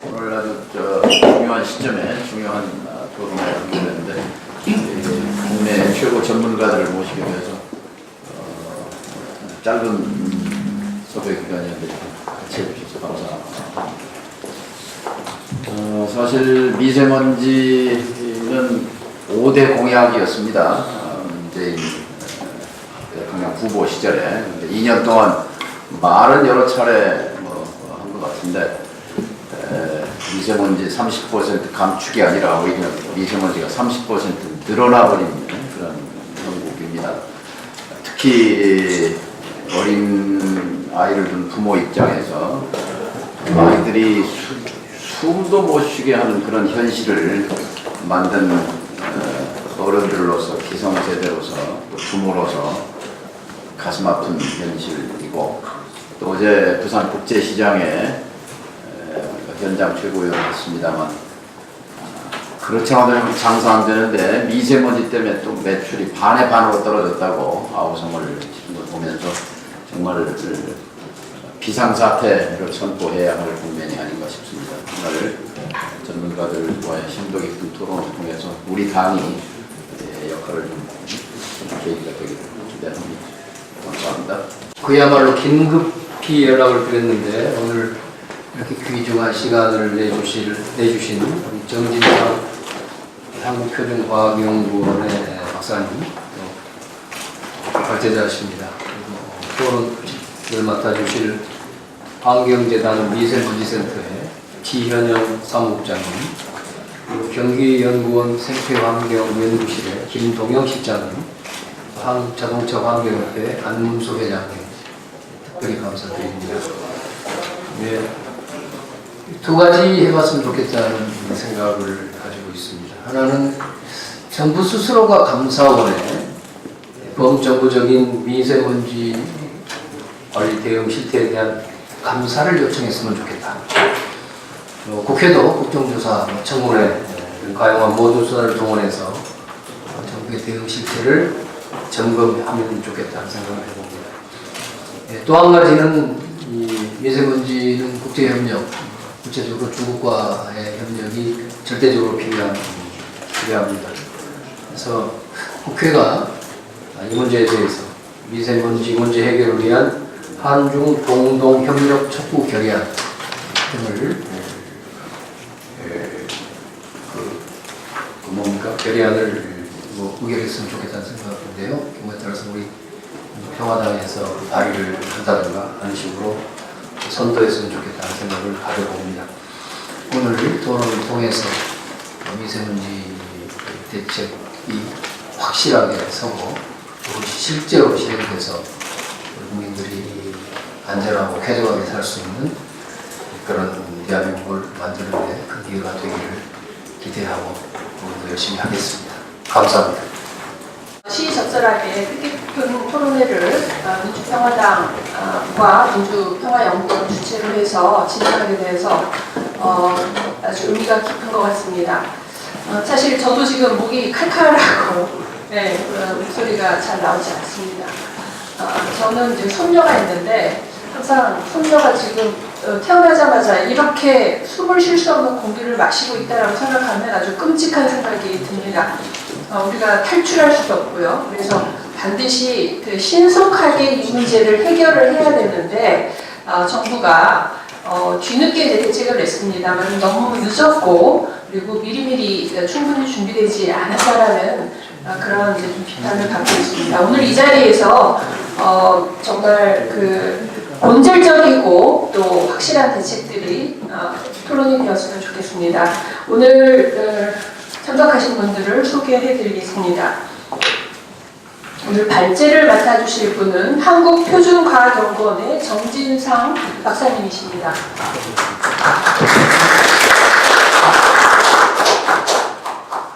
오늘 아주 중요한 시점에 중요한 토론을 하게 되는데 국내 최고 전문가들을 모시게 돼서 짧은 섭외 기간이었는데 같이 해주셔서 감사합니다. 사실 미세먼지는 5대 공약이었습니다. 문재인 대통령 후보 시절에 2년 동안 말은 여러 차례 한 것 같은데 미세먼지 30% 감축이 아니라 오히려 미세먼지가 30% 늘어나버린 그런 형국입니다. 특히 어린 아이를 둔 부모 입장에서 아이들이 숨도 못 쉬게 하는 그런 현실을 만든 어른들로서 기성세대로서 부모로서 가슴 아픈 현실이고, 또 어제 부산 국제시장에 현장 최고위원이었습니다.만 그렇지 않아도 장사 안 되는데 미세먼지 때문에 또 매출이 반의 반으로 떨어졌다고 아우성을 치는 걸 보면서 정말 비상사태를 선포해야 할 국면이 아닌가 싶습니다. 오늘 전문가들과의 심도 깊은 토론을 통해서 우리 당이 역할을 좀 계기가 되기를 기대합니다. 감사합니다. 그야말로 긴급히 연락을 드렸는데 오늘 이렇게 귀중한 시간을 내주신 우리 정진상 한국표준과학연구원의 박사님, 또 발제자십니다. 그리고 토론을 맡아주실 환경재단 미세먼지센터의 지현영 사무국장님, 그리고 경기연구원 생태환경연구실의 김동영 실장님, 한국자동차환경협회 안문수 회장님 특별히 감사드립니다. 네, 두 가지 해봤으면 좋겠다는 생각을 가지고 있습니다. 하나는 정부 스스로가 감사원에 범정부적인 미세먼지 관리 대응 실태에 대한 감사를 요청했으면 좋겠다. 국회도 국정조사 청문회 가용한 모든 수단을 동원해서 정부의 대응 실태를 점검하면 좋겠다는 생각을 해봅니다. 또 한 가지는 이 미세먼지는 국제협력, 구체적으로 중국과의 협력이 절대적으로 필요합니다. 그래서 국회가 이 문제에 대해서 미세먼지 문제 해결을 위한 한중 공동협력 촉구 결의안 등을 결의안을 의결했으면 좋겠다는 생각인데요. 경우에 따라서 우리 평화당에서 발의를 한다든가 하는 식으로 선도했으면 좋겠다는 생각을 가져봅니다. 오늘 토론을 통해서 미세먼지 대책이 확실하게 서고 실제로 실행돼서 국민들이 안전하고 쾌적하게 살 수 있는 그런 대한민국을 만드는 데 큰 기회가 되기를 기대하고 오늘도 열심히 하겠습니다. 감사합니다. 시적절하게 뜻깊은 토론회를 민주평화당과 민주평화연구원 주최를 해서 진행하게 돼서 아주 의미가 깊은 것 같습니다. 사실 저도 지금 목이 칼칼하고 목소리가 잘 나오지 않습니다. 저는 이제 손녀가 있는데 항상 손녀가 지금 태어나자마자 이렇게 숨을 쉴 수 없는 공기를 마시고 있다라고 생각하면 아주 끔찍한 생각이 듭니다. 우리가 탈출할 수도 없고요. 그래서 반드시 신속하게 이 문제를 해결을 해야 되는데 정부가 뒤늦게 대책을 냈습니다만 너무 늦었고 그리고 미리미리 충분히 준비되지 않았다라는 그런 이제 좀 비판을 받고 있습니다. 오늘 이 자리에서 정말 본질적이고 또 확실한 대책들이 토론이 되었으면 좋겠습니다. 오늘 참석하신 분들을 소개해드리겠습니다. 오늘 발제를 맡아주실 분은 한국표준과학연구원의 정진상 박사님이십니다.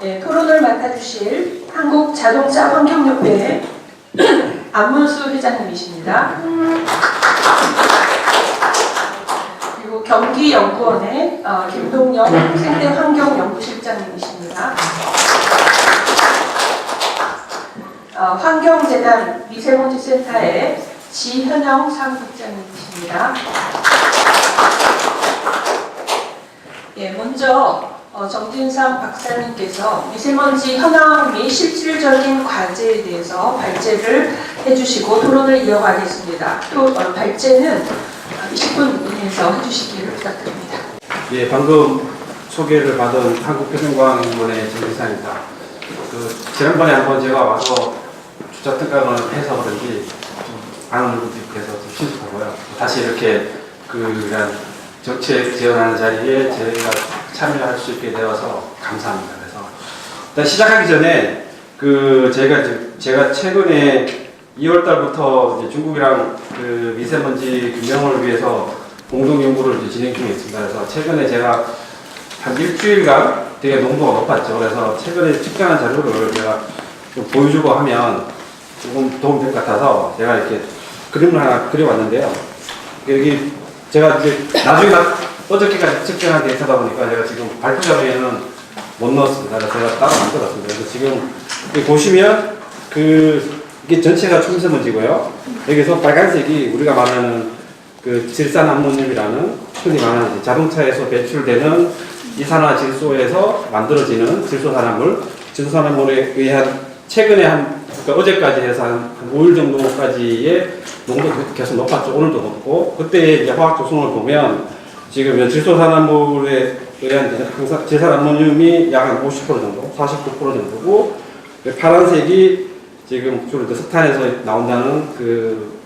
네, 토론을 맡아주실 한국자동차환경협회의 안문수 회장님이십니다. 그리고 경기연구원의 김동영 생태환경연구실장님이십니다. 환경재단 미세먼지센터의 지현영 사무국장님이십니다. 예, 먼저 정진상 박사님께서 미세먼지 현황 및 실질적인 과제에 대해서 발제를 해주시고 토론을 이어가겠습니다. 또 발제는 20분 이내에서 해주시기를 부탁드립니다. 예, 방금 소개를 받은 한국표준과학연구원의 정진상입니다. 지난번에 한번 제가 와서 주차 특강을 해서 그런지 좀 아는 얼굴들이 돼서 좀 친숙하고요. 다시 이렇게 그냥 정책 지원하는 자리에 저희가 참여할 수 있게 되어서 감사합니다. 그래서 일단 시작하기 전에 제가 최근에 2월 달부터 이제 중국이랑 미세먼지 균형을 위해서 공동 연구를 이제 진행 중에 있습니다. 그래서 최근에 제가 한 일주일간 되게 농도가 높았죠. 그래서 최근에 측정한 자료를 제가 좀 보여주고 하면 조금 도움될 것 같아서 제가 이렇게 그림을 하나 그려왔는데요. 여기 제가 이제 나중에 어저께까지 측정한 데이터다 보니까 제가 지금 발표 자료에는 못 넣었습니다. 그래서 제가 따로 만들었습니다. 그래서 지금 여기 보시면 이게 전체가 초미세먼지고요. 여기서 빨간색이 우리가 말하는 질산암모늄이라는 흔히 말하는 자동차에서 배출되는 이산화질소에서 만들어지는 질소산화물에 의한 최근에 그러니까 어제까지 해서 한 5일 정도까지의 농도가 계속 높았죠. 오늘도 높고 그때 이제 화학 조성을 보면 지금 질소산화물에 의한 질산암모늄이 약 한 50% 정도, 49% 정도고 파란색이 지금 주로 석탄에서 나온다는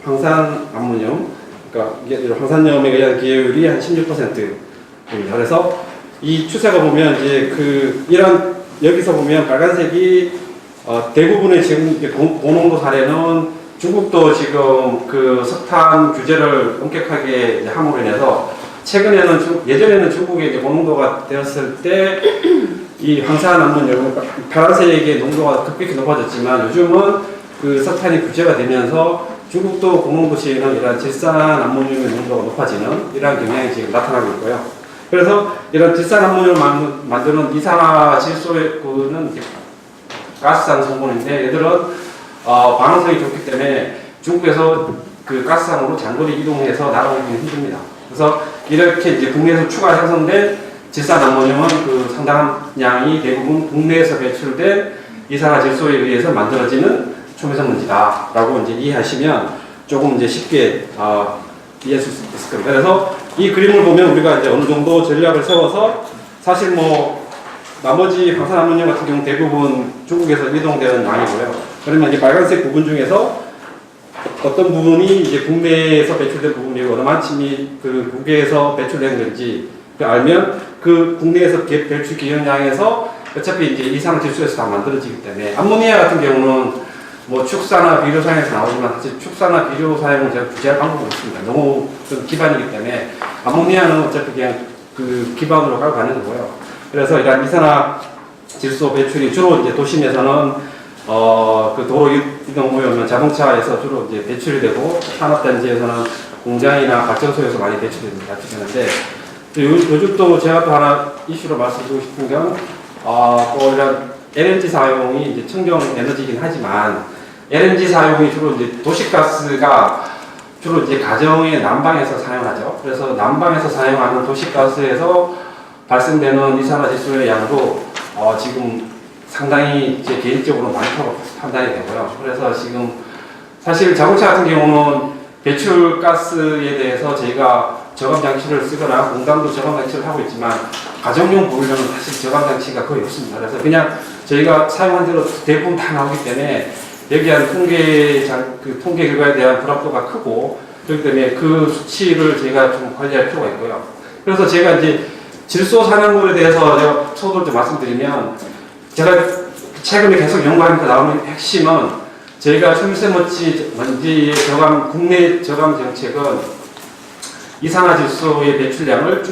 황산암모늄, 그러니까 황산염에 의한 기여율이 한 16%입니다. 그래서 이 추세가 보면 이제 여기서 보면 빨간색이 대부분의 지금 고농도 사례는 중국도 지금 석탄 규제를 엄격하게 함으로 인해서 최근에는 예전에는 중국에 이제 고농도가 되었을 때 이 황산암모늄 파란색의 농도가 급격히 높아졌지만 요즘은 석탄이 규제가 되면서 중국도 고농도 시에는 이런 질산암모늄의 농도가 높아지는 이러한 경향이 지금 나타나고 있고요. 그래서 이런 질산암모늄을 만드는 이산화질소의 가스상 성분인데 얘들은 반응성이 좋기 때문에 중국에서 가스상으로 장거리 이동해서 날아오기는 힘듭니다. 그래서 이렇게 이제 국내에서 추가 형성된 질산암모늄은 상당한 양이 대부분 국내에서 배출된 이산화질소에 의해서 만들어지는 초미세먼지다라고 이제 이해하시면 조금 이제 쉽게 이해할 수 있을 겁니다. 그래서 이 그림을 보면 우리가 이제 어느 정도 전략을 세워서 사실 나머지 황산암모늄 같은 경우 대부분 중국에서 이동되는 양이고요. 그러면 이제 빨간색 부분 중에서 어떤 부분이 이제 국내에서 배출된 부분이고 얼마만큼이 국외에서 배출된 건지 알면 국내에서 배출 기현량에서 어차피 이제 이산화질소에서 다 만들어지기 때문에 암모니아 같은 경우는 축사나 비료 사용에서 나오지만 사실 축사나 비료 사용은 제가 규제할 방법이 없습니다. 너무 좀 기반이기 때문에 암모니아는 어차피 그냥 기반으로 깔고 가는 거고요. 그래서 이런 이산화질소 배출이 주로 이제 도심에서는 도로 이동 오염은 자동차에서 주로 이제 배출이 되고 산업단지에서는 공장이나 발전소에서 많이 배출되는데 요즘 또 제가 또 하나 이슈로 말씀드리고 싶은 건 이런 LNG 사용이 이제 청정 에너지이긴 하지만 LNG 사용이 주로 이제 도시가스가 주로 이제 가정의 난방에서 사용하죠. 그래서 난방에서 사용하는 도시가스에서 발생되는 이산화질소의 양도 지금 상당히 제 개인적으로 많다고 판단이 되고요. 그래서 지금 사실 자동차 같은 경우는 배출가스에 대해서 저희가 저감장치를 쓰거나 공단도 저감장치를 하고 있지만 가정용 보일러는 사실 저감장치가 거의 없습니다. 그래서 그냥 저희가 사용한 대로 대부분 다 나오기 때문에 여기한 통계 결과에 대한 불합도가 크고 그렇기 때문에 그 수치를 저희가 좀 관리할 필요가 있고요. 그래서 제가 이제 질소 산화물에 대해서 제가 초도를 좀 말씀드리면 제가 최근에 계속 연구하면서 나오는 핵심은 저희가 초미세먼지 국내 저감 정책은 이산화질소의 배출량을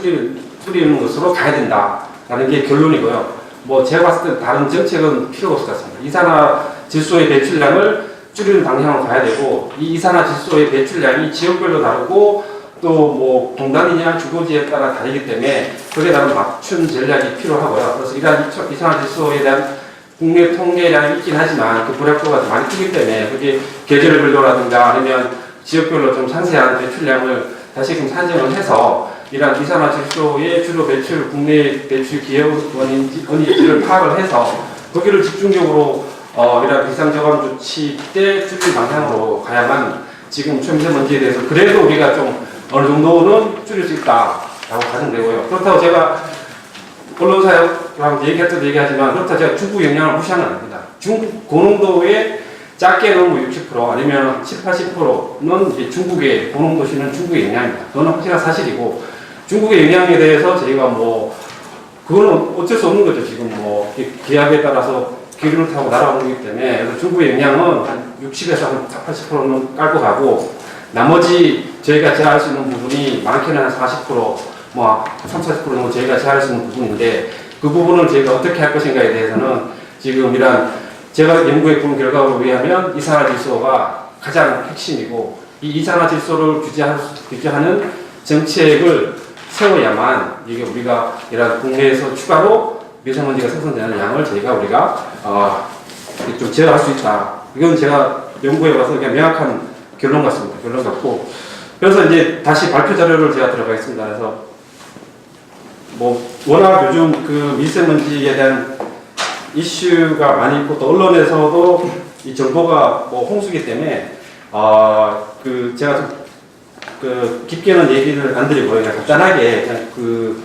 줄이는 것으로 가야 된다라는 게 결론이고요. 제가 봤을 때 다른 정책은 필요가 없을 것 같습니다. 이산화질소의 배출량을 줄이는 방향으로 가야 되고 이 이산화질소의 배출량이 지역별로 다르고 또 공단이냐 주거지에 따라 다르기 때문에 그에 따른 맞춤 전략이 필요하고요. 그래서 이러한 이산화질소에 대한 국내 통계량이 있긴 하지만 불합도가 많이 크기 때문에 그게 계절별로라든가 아니면 지역별로 좀 상세한 배출량을 다시금 산정을 해서 이러한 이산화질소의 주로 배출, 국내 배출 기여원인지를 파악을 해서 거기를 집중적으로 이러한 비상저감 조치 때 줄일 방향으로 가야만 지금 초미세먼지에 대해서 그래도 우리가 좀 어느 정도는 줄일 수 있다라고 가정되고요. 그렇다고 제가 언론사랑 얘기할 때도 얘기하지만 그렇다고 제가 중국 영향을 무시하는 건 아닙니다. 중국 고농도의 작게는 뭐 60% 아니면 70, 80%는 이제 중국의 고농도시는 중국의 영향입니다. 그건 확실한 사실이고 중국의 영향에 대해서 저희가 뭐 그거는 어쩔 수 없는 거죠. 지금 뭐 기압에 따라서 기류를 타고 날아오는 거기 때문에 그래서 중국의 영향은 한 60에서 한 80%는 깔고 가고 나머지 저희가 제어할 수 있는 부분이 많게는 한 40%, 뭐 30, 40%는 저희가 제어할 수 있는 부분인데 그 부분을 저희가 어떻게 할 것인가에 대해서는 지금 이런 제가 연구해 본 결과로 의하면 이산화질소가 가장 핵심이고 이 이산화질소를 규제하는 정책을 세워야만 이게 우리가 이런 국내에서 추가로 미세먼지가 생성되는 양을 우리가 좀 제어할 수 있다. 이건 제가 연구해 봐서 그냥 명확한 결론 같습니다. 결론 같고 그래서 이제 다시 발표 자료를 제가 들어가겠습니다. 그래서 뭐 워낙 요즘 그 미세먼지에 대한 이슈가 많이 있고 또 언론에서도 이 정보가 뭐 홍수기 때문에 그 제가 좀 그 깊게는 얘기를 안 드리고 그냥 간단하게 그냥 그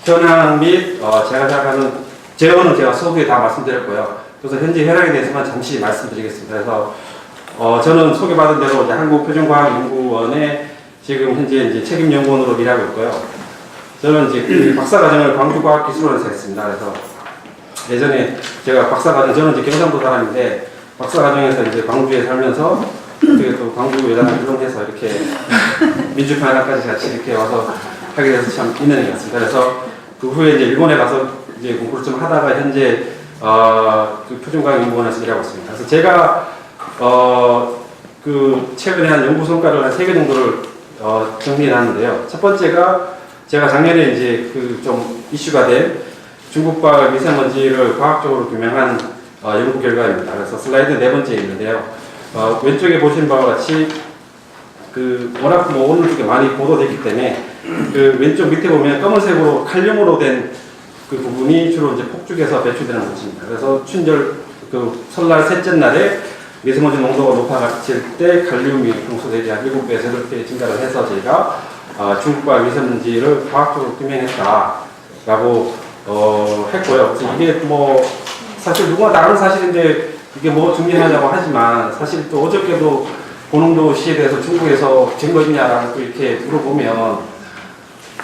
현황 및 제가 생각하는 제어는 제가 서두에 다 말씀드렸고요. 그래서 현재 현황에 대해서만 잠시 말씀드리겠습니다. 그래서 저는 소개받은 대로 이제 한국표준과학연구원에 지금 현재 이제 책임연구원으로 일하고 있고요. 저는 이제 그 박사과정을 광주과학기술원에서 했습니다. 그래서 예전에 제가 박사과정, 저는 이제 경상도 사람인데 박사과정에서 이제 광주에 살면서 어떻게 또 광주 여자를 이용해서 이렇게 민주평화까지 같이 이렇게 와서 하게 돼서 참 인연이 같습니다. 그래서 그 후에 이제 일본에 가서 이제 공부를 좀 하다가 현재 그 표준과학연구원에서 일하고 있습니다. 그래서 제가 그 최근에 한 연구 성과를 한 3개 정도를 정리해 놨는데요. 첫 번째가 제가 작년에 이제 그 좀 이슈가 된 중국과 미세먼지를 과학적으로 규명한 연구 결과입니다. 그래서 슬라이드 4번째에 있는데요. 왼쪽에 보신 바와 같이 그 워낙 뭐 오늘 쪽에 많이 보도되기 때문에 그 왼쪽 밑에 보면 검은색으로 칼륨으로 된 그 부분이 주로 이제 폭죽에서 배출되는 물질입니다. 그래서 춘절 그 설날 셋째 날에 미세먼지 농도가 높아질 때 칼륨이 평소 대비 한 7배, 8배 증가를 해서 저희가 중국과 미세먼지를 과학적으로 규명했다라고 했고요. 그래서 이게 뭐 사실 누구나 다 아는 사실인데 이게 뭐 증명하냐고 하지만 사실 또 어저께도 고농도 시에 대해서 중국에서 증거 있냐라고 또 이렇게 물어보면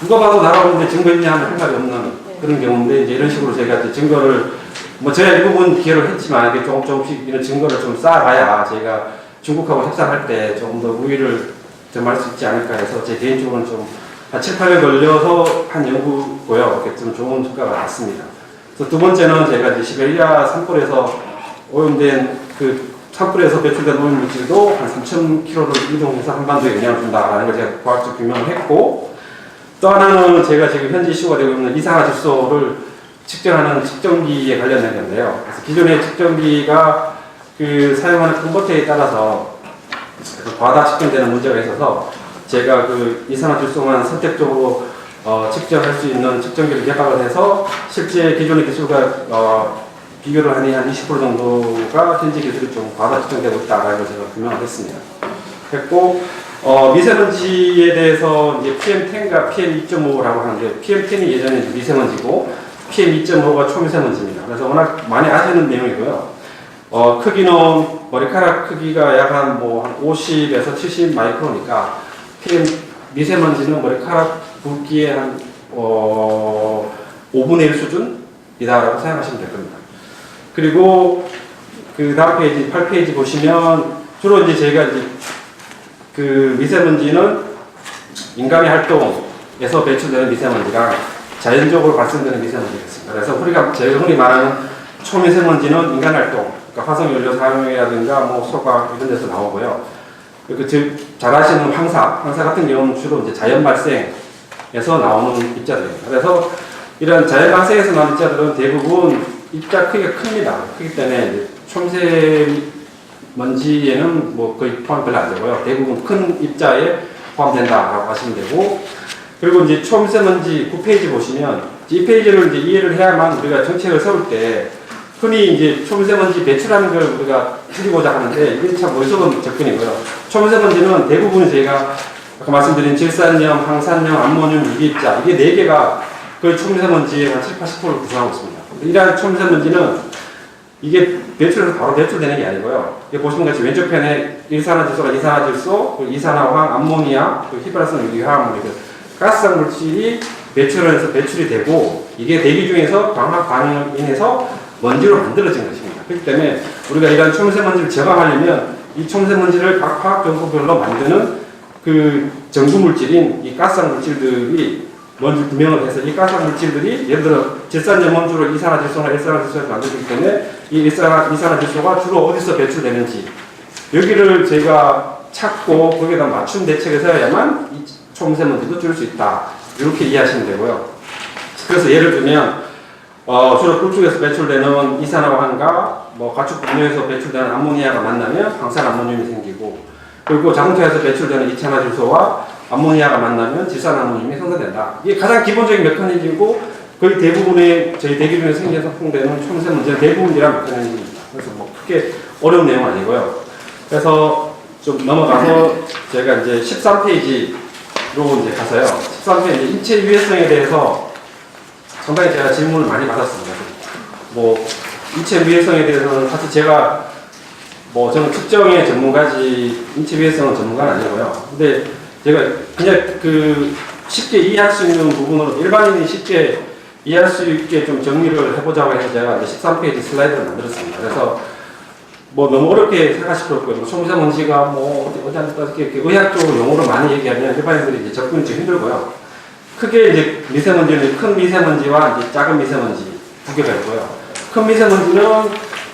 누가 봐도 날아오는데 증거 있냐 하면 할 말이 없는 그런 경우인데 이제 이런 식으로 저희가 증거를 뭐 저희가 일부분 기여를 했지만 이게 조금씩 이런 증거를 좀 쌓아가야 저희가 중국하고 협상할 때 조금 더 우위를 점할 수 있지 않을까 해서 제 개인적으로는 좀 한 7, 8년 걸려서 한 연구고요. 이렇게 좀 좋은 성과가 났습니다. 그래서 두 번째는 제가 이제 시베리아 산불에서 오염된 그 산불에서 배출된 오염물질도 한 3,000km를 이동해서 한반도에 영향을 준다라는 걸 제가 과학적 규명을 했고 또 하나는 제가 지금 현재 이슈가 되고 있는 이산화질소를 측정하는 측정기에 관련된 건데요. 그래서 기존의 측정기가 그 사용하는 컨버터에 따라서 과다 측정되는 문제가 있어서 제가 그 이산화질소만 선택적으로 측정할 수 있는 측정기를 개발을 해서 실제 기존의 기술과 비교를 하니 한 20% 정도가 현재 기술이 좀 과다 측정되고 있다라고 제가 규명을 했습니다. 했고 미세먼지에 대해서 이제 PM10과 PM2.5라고 하는데 PM10이 예전에 미세먼지고 PM2.5가 초미세먼지입니다. 그래서 워낙 많이 아시는 내용이고요. 크기는 머리카락 크기가 약 한 뭐 한 50에서 70 마이크로니까 PM 미세먼지는 머리카락 굵기의 한 5분의 1 수준이다라고 생각하시면 될 겁니다. 그리고 그 다음 페이지 8페이지 보시면 주로 이제 저희가 이제 그 미세먼지는 인간의 활동에서 배출되는 미세먼지랑 자연적으로 발생되는 미세먼지겠습니다. 그래서 우리가 제가 흔히 말하는 초미세먼지는 인간 활동, 그러니까 화석연료 사용이라든가 뭐 소각 이런 데서 나오고요. 그 잘 아시는 황사 같은 경우는 주로 이제 자연 발생에서 나오는 입자들입니다. 그래서 이런 자연 발생에서 나오는 입자들은 대부분 입자 크기가 큽니다. 크기 때문에 초미세먼지에는 뭐 거의 포함 별로 안 되고요. 대부분 큰 입자에 포함된다라고 하시면 되고, 그리고 이제 초미세먼지 9페이지 보시면 이 페이지를 이제 이해를 해야만 우리가 정책을 세울 때 흔히 이제 초미세먼지 배출하는 걸 우리가 줄이고자 하는데 이게 참 어리석은 접근이고요. 초미세먼지는 대부분 저희가 아까 말씀드린 질산염, 항산염, 암모늄, 유기입자 이게 4개가 거의 초미세먼지의 한 7, 80%를 구성하고 있습니다. 이러한 초미세먼지는 이게 배출해서 바로 배출되는 게 아니고요. 여기 보시는 같이 왼쪽 편에 일산화질소가 이산화질소, 이산화황, 암모니아, 휘발성 유기화합물, 가스성 물질이 배출을 해서 배출이 되고 이게 대기 중에서 광학 반응을 인해서 먼지로 만들어진 것입니다. 그렇기 때문에 우리가 이러한 초미세먼지를 제거하려면 이 초미세먼지를 각 화학정보별로 만드는 그 전구 물질인 이 가스성 물질들이 먼지 구명을 해서 이 가스성 물질들이 예를 들어 질산염원주로 이산화질소나 일산화질소를 만들기 때문에 이 이산화질소가 주로 어디서 배출되는지 여기를 저희가 찾고 거기에다 맞춤 대책을 세워야만 이 초미세먼지도 줄일 수 있다. 이렇게 이해하시면 되고요. 그래서 예를 들면 주로 꿀죽에서 배출되는 이산화황과 가축 분뇨에서 배출되는 암모니아가 만나면 방사암모늄이 생기고 그리고 자동차에서 배출되는 이산화질소와 암모니아가 만나면 질산암모늄이 생성된다. 이게 가장 기본적인 메커니즘이고 거의 대부분의 저희 대기 중에 생성되는 초미세먼지는 대부분 이런 메커니즘입니다. 그래서 크게 어려운 내용은 아니고요. 그래서 좀 넘어가서 제가 이제 13페이지로 이제 가서요. 13페이지 인체 유해성에 대해서 상당히 제가 질문을 많이 받았습니다. 인체 유해성에 대해서는 사실 제가 저는 특정의 전문가지 인체 유해성은 전문가는 아니고요. 근데 제가 그냥 쉽게 이해할 수 있는 부분으로 일반인이 쉽게 이해할 수 있게 좀 정리를 해보자고 해서 제가 이제 13페이지 슬라이드를 만들었습니다. 그래서 너무 어렵게 생각하실 거 없고요. 초미세먼지가 이렇게 의학적으로 용어로 많이 얘기하면 일반인들이 이제 접근이 좀 힘들고요. 크게 이제 미세먼지는 큰 미세먼지와 이제 작은 미세먼지 두 개가 있고요. 큰 미세먼지는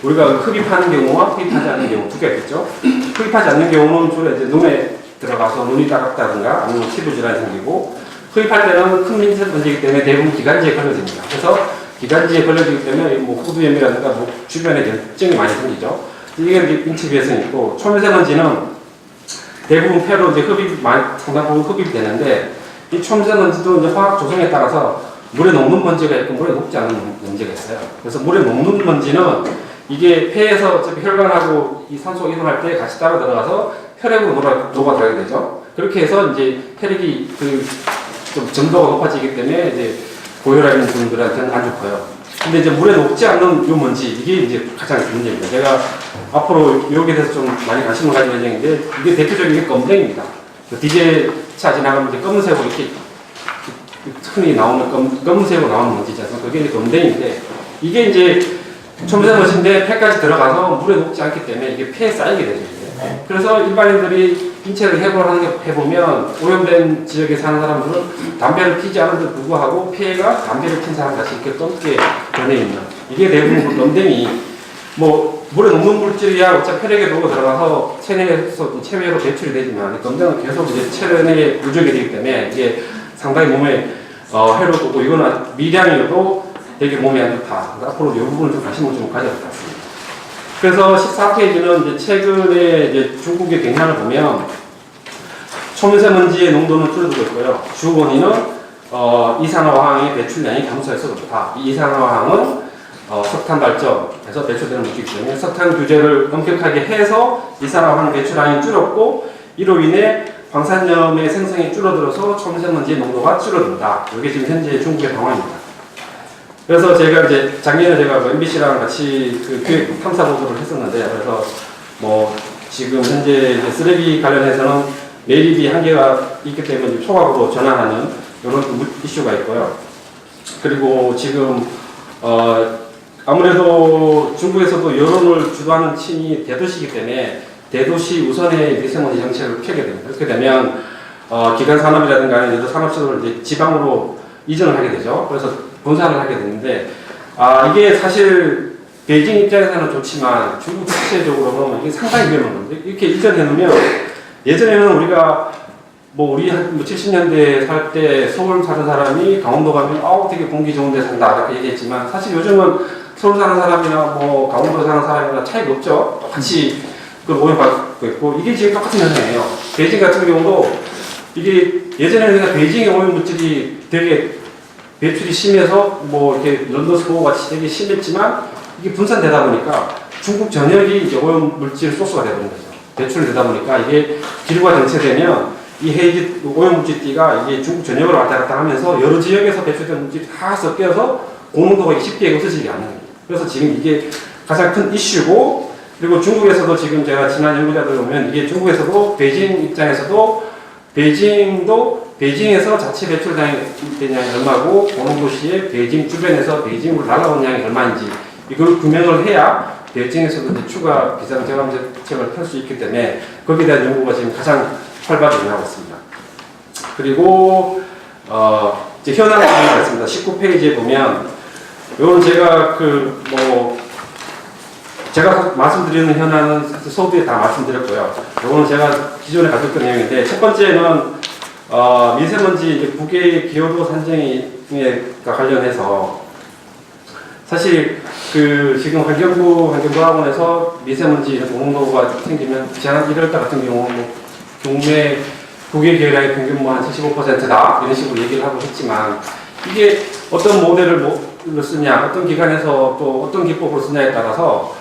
우리가 흡입하는 경우와 흡입하지 않는 경우 두 개가 있겠죠. 흡입하지 않는 경우는 주로 이제 눈에 들어가서 눈이 따갑다든가 아니면 피부 질환이 생기고 흡입할 때는 큰 미세먼지이기 때문에 대부분 기관지에 걸려집니다. 그래서 기관지에 걸려지기 때문에 후두염이라든가 주변에 염증이 많이 생기죠. 이게 인체 유해성이 있고 초미세먼지는 대부분 폐로 이제 상당 부분 흡입이 되는데 이 초미세먼지도 이제 화학 조성에 따라서 물에 녹는 먼지가 있고 물에 녹지 않는 먼지가 있어요. 그래서 물에 녹는 먼지는 이게 폐에서 어차피 혈관하고 이 산소 이동할 때 같이 따라 들어가서 혈액으로 녹아 들어가게 되죠. 그렇게 해서 이제 혈액이 좀 점도가 높아지기 때문에 이제 고혈압인 분들한테는 안 좋고요. 근데 이제 물에 녹지 않는 이 먼지 이게 이제 가장 문제입니다. 제가 앞으로 여기에 대해서 좀 많이 관심을 가질 예정인데 이게 대표적인 게 검댕입니다. 디젤차 지나가면 이제 검은색으로 이렇게 흔히 나오는 검은색으로 나오는 먼지지 않습니까? 그게 이제 검댕인데 이게 이제 초미세먼지인데 폐까지 들어가서 물에 녹지 않기 때문에 이게 폐에 쌓이게 되죠. 이제. 그래서 일반인들이 인체를 해보면 오염된 지역에 사는 사람들은 담배를 피지 않은데도 불구하고 폐가 담배를 핀 사람같이 이렇게 검게 변해 있는 이게 대부분 검댕이 물에 녹는 물질이야 어차피 혈액에 녹아 들어가서 체내로 배출이 되지만 검댕은 계속 이제 체내에 누적이 되기 때문에 이게 상당히 몸에 해로우고 이거는 미량이어도 되게 몸에 안 좋다. 앞으로 이 부분을 좀 관심을 좀 가져야 될 것 같습니다. 그래서 14페이지는 이제 최근에 이제 중국의 경향을 보면 초미세먼지의 농도는 줄어들고 있고요. 주 원인은 이산화황의 배출량이 감소해서 그렇다. 이 이산화황은 석탄 발전에서 배출되는 물질이기 때문에 석탄 규제를 엄격하게 해서 이산화황 배출량이 줄었고 이로 인해 방사염의 생성이 줄어들어서 초미세먼지의 농도가 줄어든다. 이게 지금 현재 중국의 상황입니다. 그래서 제가 이제 작년에 제가 MBC랑 같이 기획 탐사 보도를 했었는데 그래서 지금 현재 이제 쓰레기 관련해서는 매립이 한계가 있기 때문에 초과으로 전환하는 이런 이슈가 있고요. 그리고 지금 아무래도 중국에서도 여론을 주도하는 층이 대도시이기 때문에 대도시 우선의 미세먼지 정책을 펴게 됩니다. 그렇게 되면 기간 산업이라든가 아니면 산업시설을 이제 지방으로 이전을 하게 되죠. 그래서 분산을 하게 되는데 이게 사실 베이징 입장에서는 좋지만 중국 자체적으로는 이게 상당히 위험한 건데 이렇게 이전해 놓으면 예전에는 우리가 우리 한 70년대에 살 때 서울 사는 사람이 강원도 가면 되게 공기 좋은 데 산다 이렇게 얘기했지만 사실 요즘은 서울 사는 사람이나 강원도 사는 사람이나 차이가 없죠. 똑같이 오염받고 있고 이게 지금 똑같은 현상이에요. 베이징 같은 경우도 이게 예전에는 우리가 베이징의 오염물질이 되게 배출이 심해서 뭐 이렇게 런던 스코어 같이 되게 심했지만 이게 분산되다 보니까 중국 전역이 이제 오염물질 소스가 되는 거죠. 배출되다 보니까 이게 기류가 정체되면 이 헤이즈 오염물질띠가 이게 중국 전역으로 왔다 갔다 하면서 여러 지역에서 배출된 물질이 다 섞여서 고농도가 쉽게 없어지지 않는 거예요. 그래서 지금 이게 가장 큰 이슈고, 그리고 중국에서도 지금 제가 지난 연구자들 보면 이게 중국에서도 베이징 입장에서도 베이징에서 자체 배출량이 얼마고 고농도시에 베이징 주변에서 베이징으로 날아온 양이 얼마인지 이걸 규명을 해야 베이징에서도 이제 추가 비상저감 정책을 펼 수 있기 때문에 거기에 대한 연구가 지금 가장 활발히 일어나고 있습니다. 그리고 이제 현황을 보겠습니다. 19페이지에 보면 이건 제가 제가 말씀드리는 현황은 서두에 다 말씀드렸고요. 이거는 제가 기존에 가졌던 내용인데, 첫 번째는 미세먼지 이제 국외 기여도 산정에 관련해서 사실 지금 환경부학원에서 미세먼지 고농도가 생기면 지난 1월달 같은 경우 국내 국외 기여량의 평균 한 75%다 이런 식으로 얘기를 하고 했지만, 이게 어떤 모델을 쓰냐, 어떤 기관에서 또 어떤 기법으로 쓰냐에 따라서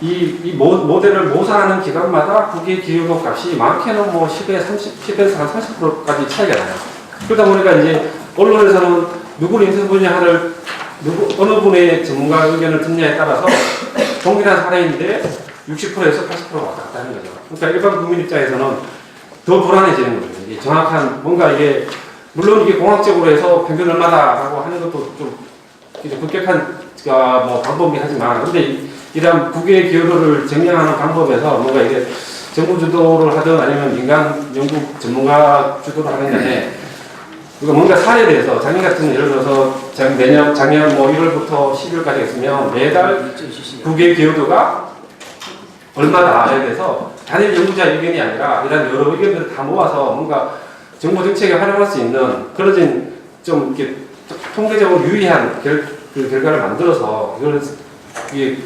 이 모델을 모사하는 기관마다 국외 기여도 값이 많게는 10에서 한 30%까지 차이가 나요. 그러다 보니까 이제 언론에서는 누구를 인터뷰하냐를 어느 분의 전문가 의견을 듣냐에 따라서 동일한 사례인데 60%에서 80%가 왔다 갔다 하는 거죠. 그러니까 일반 국민 입장에서는 더 불안해지는 거죠. 이게 정확한 뭔가 이게 물론 이게 공학적으로 해서 평균 얼마다라고 하는 것도 좀 급격한 방법이긴 하지만, 근데 이러한 국외 기여도를 증명하는 방법에서 뭔가 이게 정부 주도를 하든 아니면 민간 연구 전문가 주도를 하는 간에 우리가 뭔가 사례에 대해서 작년 같은 예를 들어서 작년 1월부터 12월까지 했으면 매달 국외 기여도가 얼마다에 대해서 단일 연구자 의견이 아니라 이런 여러 의견들을 다 모아서 뭔가 정부 정책에 활용할 수 있는 그런 좀 이렇게 통계적으로 유의한 결과를 만들어서 이걸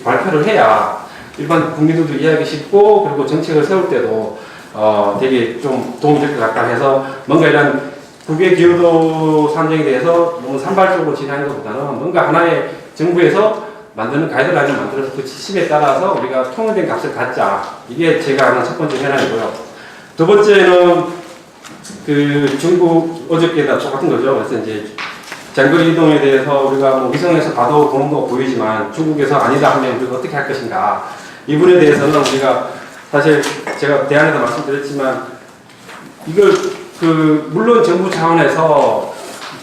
발표를 해야 일반 국민들도 이해하기 쉽고, 그리고 정책을 세울 때도 되게 좀 도움이 될 것 같다 해서 뭔가 이런 국외 기여도 산정에 대해서 너무 산발적으로 진행하는 것보다는 뭔가 하나의 정부에서 만드는 가이드라인을 만들어서 그 지침에 따라서 우리가 통일된 값을 갖자. 이게 제가 하는 첫 번째 현안이고요. 두 번째는 중국 어저께다 똑같은 거죠. 그래서 이제 장거리 이동에 대해서 우리가 위성에서 봐도 고농도가 보이지만 중국에서 아니다 하면 우리가 어떻게 할 것인가. 이 부분에 대해서는 우리가 사실 제가 대안에서 말씀드렸지만 이걸 물론 정부 차원에서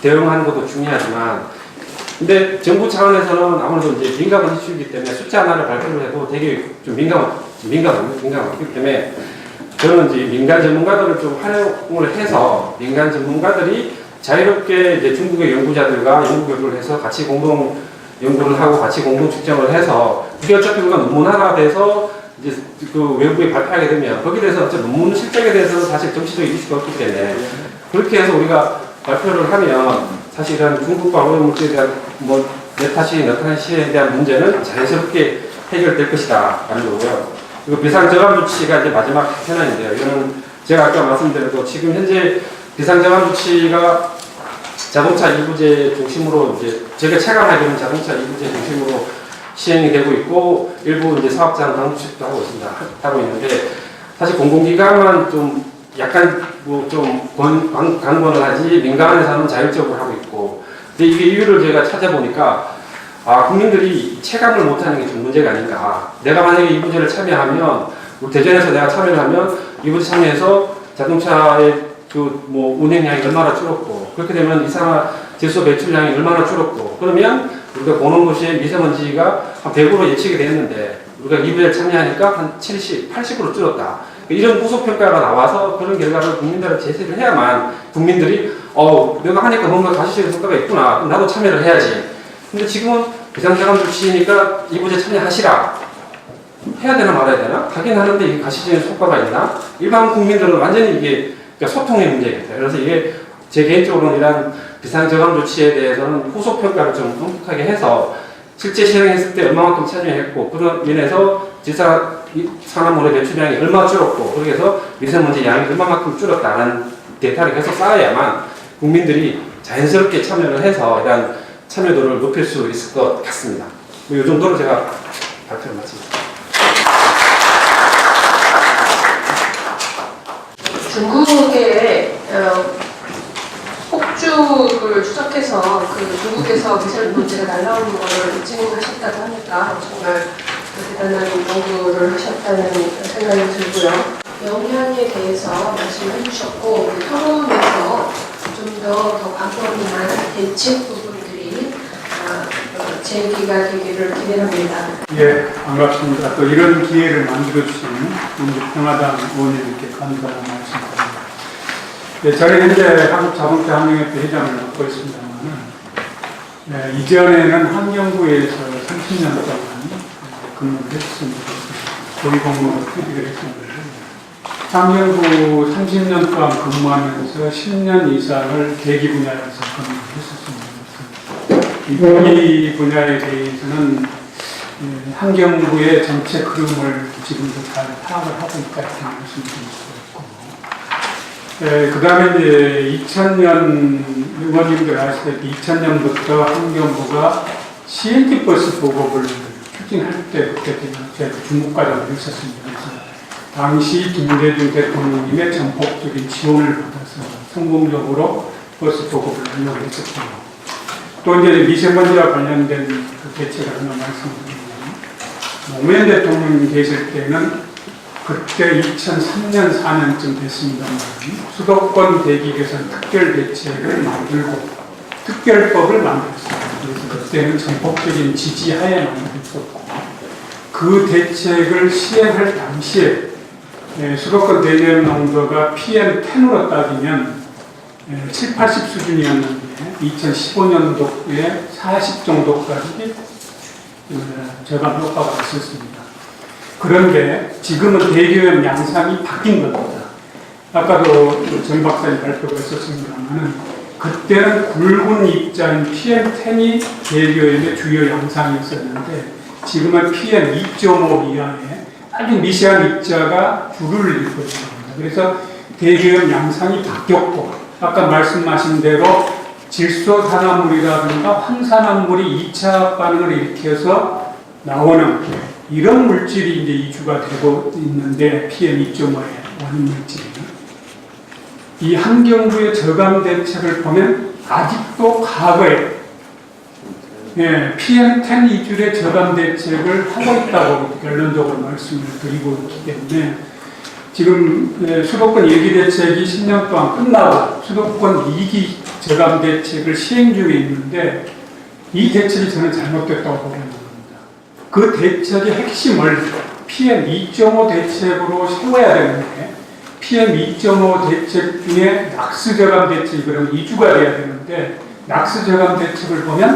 대응하는 것도 중요하지만, 근데 정부 차원에서는 아무래도 이제 민감한 이슈이기 때문에 숫자 하나를 발표를 해도 되게 좀 민감하기 때문에 저는 이제 민간 전문가들을 좀 활용을 해서 민간 전문가들이 자유롭게 이제 중국의 연구자들과 연구 교류를 해서 같이 공동 연구를 하고 같이 공동 측정을 해서, 이게 어차피 우리가 논문 하나 돼서 이제 외부에 발표하게 되면 거기에 대해서 논문 실적에 대해서는 사실 정치적인 이슈가 없기 때문에 그렇게 해서 우리가 발표를 하면 사실 이런 중국과 오염물질에 대한 메타시에 대한 문제는 자연스럽게 해결될 것이다 라는 거고요. 그리고 비상저감 조치가 이제 마지막 현안인데요. 이거는 제가 아까 말씀드렸고 지금 현재 비상저감 조치가 자동차 이부제 중심으로 이제 제가 체감하기로는 자동차 이부제 중심으로 시행이 되고 있고, 일부 이제 사업장 강조책도 하고 있는데, 사실 공공기관만 좀 약간 강권을 하지 민간에서는 자율적으로 하고 있고, 근데 이게 이유를 제가 찾아보니까 국민들이 체감을 못하는 게 좀 문제가 아닌가. 내가 만약에 이부제를 참여하면, 우리 대전에서 내가 참여를 하면 이부제 참여해서 자동차의 운행량이 얼마나 줄었고, 그렇게 되면 이산화제소 배출량이 얼마나 줄었고, 그러면 우리가 고농도시의 미세먼지가 한 100으로 예측이 되었는데 우리가 이부제를 참여하니까 한 70, 80으로 줄었다. 이런 후속평가가 나와서 그런 결과를 국민들한테 제시를 해야만 국민들이 내가 하니까 뭔가 가시적인 효과가 있구나. 그럼 나도 참여를 해야지. 근데 지금은 비상저감 조치니까 이부제 참여하시라. 해야 되나 말아야 되나? 하긴 하는데 이게 가시적인 효과가 있나? 일반 국민들은 완전히 이게 소통의 문제겠다. 그래서 이게 제 개인적으로는 이런 비상저감 조치에 대해서는 후속평가를 좀 엄격하게 해서 실제 시행했을 때 얼마만큼 참여했고, 그런 면에서 질서 이 산화물의 배출량이 얼마 줄었고 거기에서 미세먼지 양이 얼마만큼 줄었다는 데이터를 계속 쌓아야만 국민들이 자연스럽게 참여를 해서 이러한 참여도를 높일 수 있을 것 같습니다. 이 정도로 제가 발표를 마치겠습니다. 중국의 폭죽을 추적해서 그 중국에서 미세먼지가 날라오는 것을 증명하셨다고 하니까 정말 대단한 연구를 하셨다는 생각이 들고요. 영향에 대해서 말씀해 주셨고 우리 토론에서 좀 더 광범위한 대책 부분들이 제기가 되기를 기대합니다. 예, 반갑습니다. 또 이런 기회를 만들어주신 우리 평화당 의원님께 감사한 말씀드립니다. 예, 저는 현재 한국자동차환경협회 회장을 맡고 있습니다만 이전에는 환경부에서 30년 동안 근무를 했습니다. 고위공무원으로 퇴직을 했습니다. 환경부 30년 동안 근무하면서 10년 이상을 대기 분야에서 근무를 했었습니다. 이 분야에 대해서는 환경부의 정책 흐름을 지금도 잘 파악을 하고 있다 이렇게 말씀드릴 수 있고, 그 다음에 이제 2000년 의원님들 아시다시피 2000년부터 환경부가 CNG 버스 보급을 추진할 때 그때 제가 중국 과정을 했었습니다. 당시 김대중 대통령님의 전폭적인 지원을 받아서 성공적으로 버스 보급을 하려고 했었고요. 또 이제 미세먼지와 관련된 그 대책을 하나 말씀드리면, 노무현 대통령이 계실 때는 그때 2003년, 4년쯤 됐습니다만, 수도권 대기 개선 특별 대책을 만들고, 특별법을 만들었습니다. 그래서 그때는 전폭적인 지지하에 만들었었고, 그 대책을 시행할 당시에 수도권 대기오염 농도가 PM10으로 따지면 7, 80 수준이었는데 2015년도에 40 정도까지 저감 효과가 있었습니다. 그런데 지금은 대기오염 양상이 바뀐 겁니다. 아까도 정 박사님 발표가 있었습니다만 그때는 굵은 입자인 PM10이 대기오염의 주요 양상이었었는데 지금은 PM2.5 이하의 아주 미세한 입자가 주를 이루고 있습니다. 그래서 대기오염 양상이 바뀌었고 아까 말씀하신 대로 질소산화물이라든가 황산화물이 2차 반응을 일으켜서 나오는 이런 물질이 이제 이주가 되고 있는데 PM2.5의 원인 물질이 이 환경부의 저감 대책을 보면 아직도 과거에 PM10 이주의 저감 대책을 하고 있다고 결론적으로 말씀을 드리고 있기 때문에 지금 수도권 1기 대책이 10년 동안 끝나고 수도권 2기 저감 대책을 시행 중에 있는데 이 대책이 저는 잘못됐다고 보는 겁니다. 그 대책의 핵심을 PM2.5 대책으로 세워야 되는데 PM2.5 대책 중에 낙스 저감 대책이 그럼 2주가 돼야 되는데 낙스 저감 대책을 보면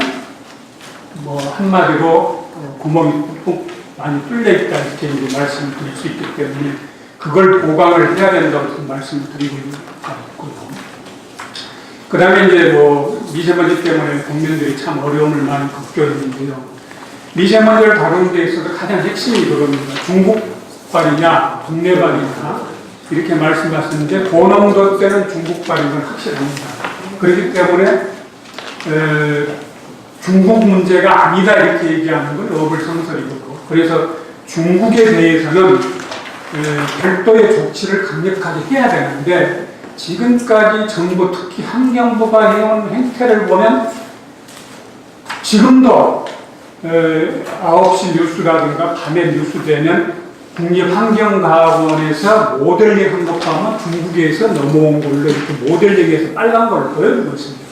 뭐 한마디로 구멍이 푹 많이 뚫려 있다 이렇게 말씀을 드릴 수 있기 때문에 그걸 보강을 해야 된다고 말씀을 드리고 있고요. 그 다음에 이제 뭐 미세먼지 때문에 국민들이 참 어려움을 많이 겪어있는데요. 미세먼지를 다루는 데 있어서 가장 핵심이 그겁니다. 중국발이냐 국내발이냐 이렇게 말씀하셨는데 고농도 때는 중국발인 건 확실합니다. 그렇기 때문에 중국 문제가 아니다 이렇게 얘기하는 건 어불성설이고 그래서 중국에 대해서는 별도의 조치를 강력하게 해야 되는데 지금까지 정부 특히 환경부가 해온 행태를 보면 지금도 9시 뉴스라든가 밤에 뉴스 되면 국립환경과학원에서 모델링 한 것도 하면 중국에서 넘어온 걸로 이렇게 모델링해서 빨간 걸 보여주고 있습니다.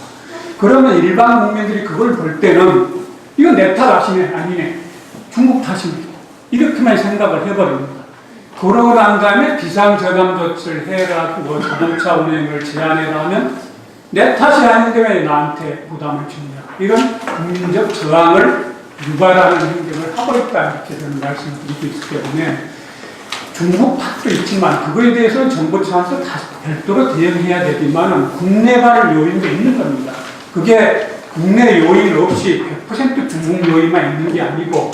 그러면 일반 국민들이 그걸 볼 때는 이건 내 탓 아니네 중국 탓이네 이렇게만 생각을 해버립니다. 그러고 난 다음에 비상저감 조치를 해라 뭐 자동차 운행을 제한해라 하면 내 탓이 아닌데 왜 나한테 부담을 주냐 이런 국민적 저항을 유발하는 행동을 하고 있다 이렇게 저는 말씀을 드리고 있기 때문에 중국 탓도 있지만 그거에 대해서는 정부 차원에서 다시 별도로 대응해야 되지만 국내발 요인도 있는 겁니다. 그게 국내 요인 없이 100% 중국 요인만 있는 게 아니고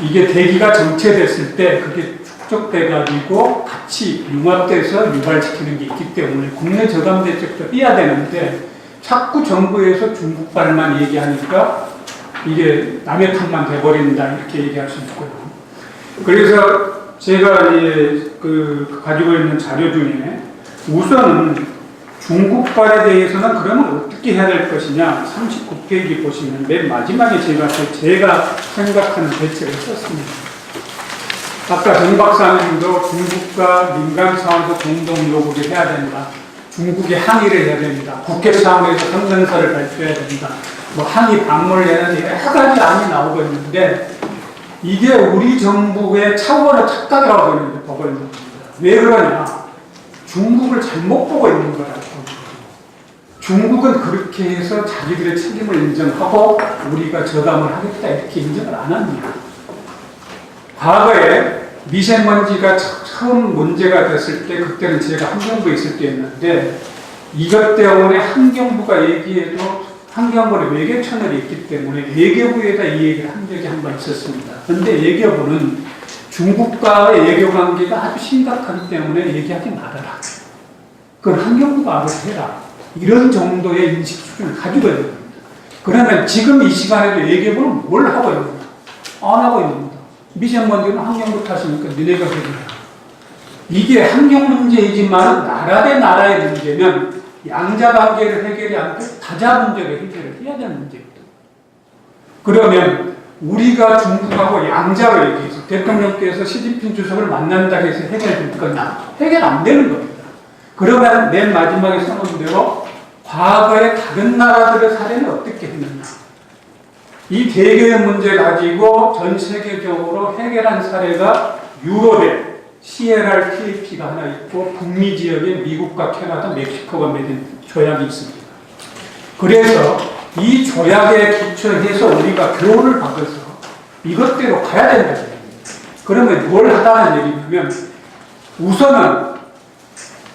이게 대기가 정체됐을 때 그게 축적돼가지고 같이 융합돼서 유발시키는 게 있기 때문에 국내 저감 대책도 해야 되는데 자꾸 정부에서 중국발만 얘기하니까 이게 남의 탓만 돼버린다 이렇게 얘기할 수 있고요. 그래서 제가 이제 가지고 있는 자료 중에 우선은 중국발에 대해서는 그러면 어떻게 해야 될 것이냐 39페이지 보시면 맨 마지막에 제가 생각하는 대책을 썼습니다. 아까 정 박사님도 중국과 민간 사원도 공동 요구를 해야 된다. 중국에 항의를 해야 됩니다. 국회 차원에서 성명서를 발표해야 된다. 뭐 항의 방문을 해야 되는데 여러 가지 안이 나오고 있는데 이게 우리 정부의 차원의 착각이라고 보는 겁니다. 왜 그러냐? 중국을 잘못 보고 있는 거라고. 중국은 그렇게 해서 자기들의 책임을 인정하고 우리가 저감을 하겠다 이렇게 인정을 안 합니다. 과거에 미세먼지가 처음 문제가 됐을 때 그때는 제가 환경부에 있을 때였는데 이것 때문에 환경부가 얘기해도 환경부의 외교 채널이 있기 때문에 외교부에다 이 얘기를 한 적이 한 번 있었습니다. 그런데 외교부는 중국과의 외교 관계가 아주 심각하기 때문에 얘기하지 말아라. 그건 환경부가 알아서 해라. 이런 정도의 인식 수준을 가지고 있는 겁니다. 그러면 지금 이 시간에도 외교부는 뭘 하고 있는가? 안 하고 있는 겁니다. 미세먼지는 환경부 탓이니까 너네가 해결해라. 이게 환경 문제이지만 나라 대 나라의 문제면 양자관계를 해결이 안 돼 다자 문제를 해결을 해야 되는 문제입니다. 그러면 우리가 중국하고 양자로 얘기해서 대통령께서 시진핑 주석을 만난다 해서 해결될 거냐? 해결 안 되는 겁니다. 그러면 맨 마지막에 써놓은 대로 과거의 다른 나라들의 사례는 어떻게 했느냐? 이 개개의 문제 가지고 전 세계적으로 해결한 사례가 유럽에 CLRTP가 하나 있고 북미 지역에 미국과 캐나다, 멕시코가 맺은 조약이 있습니다. 그래서 이 조약에 기초해서 우리가 교훈을 받아서 이것대로 가야 된다는 얘기입니다. 그러면 뭘 하다는 얘기냐면 우선은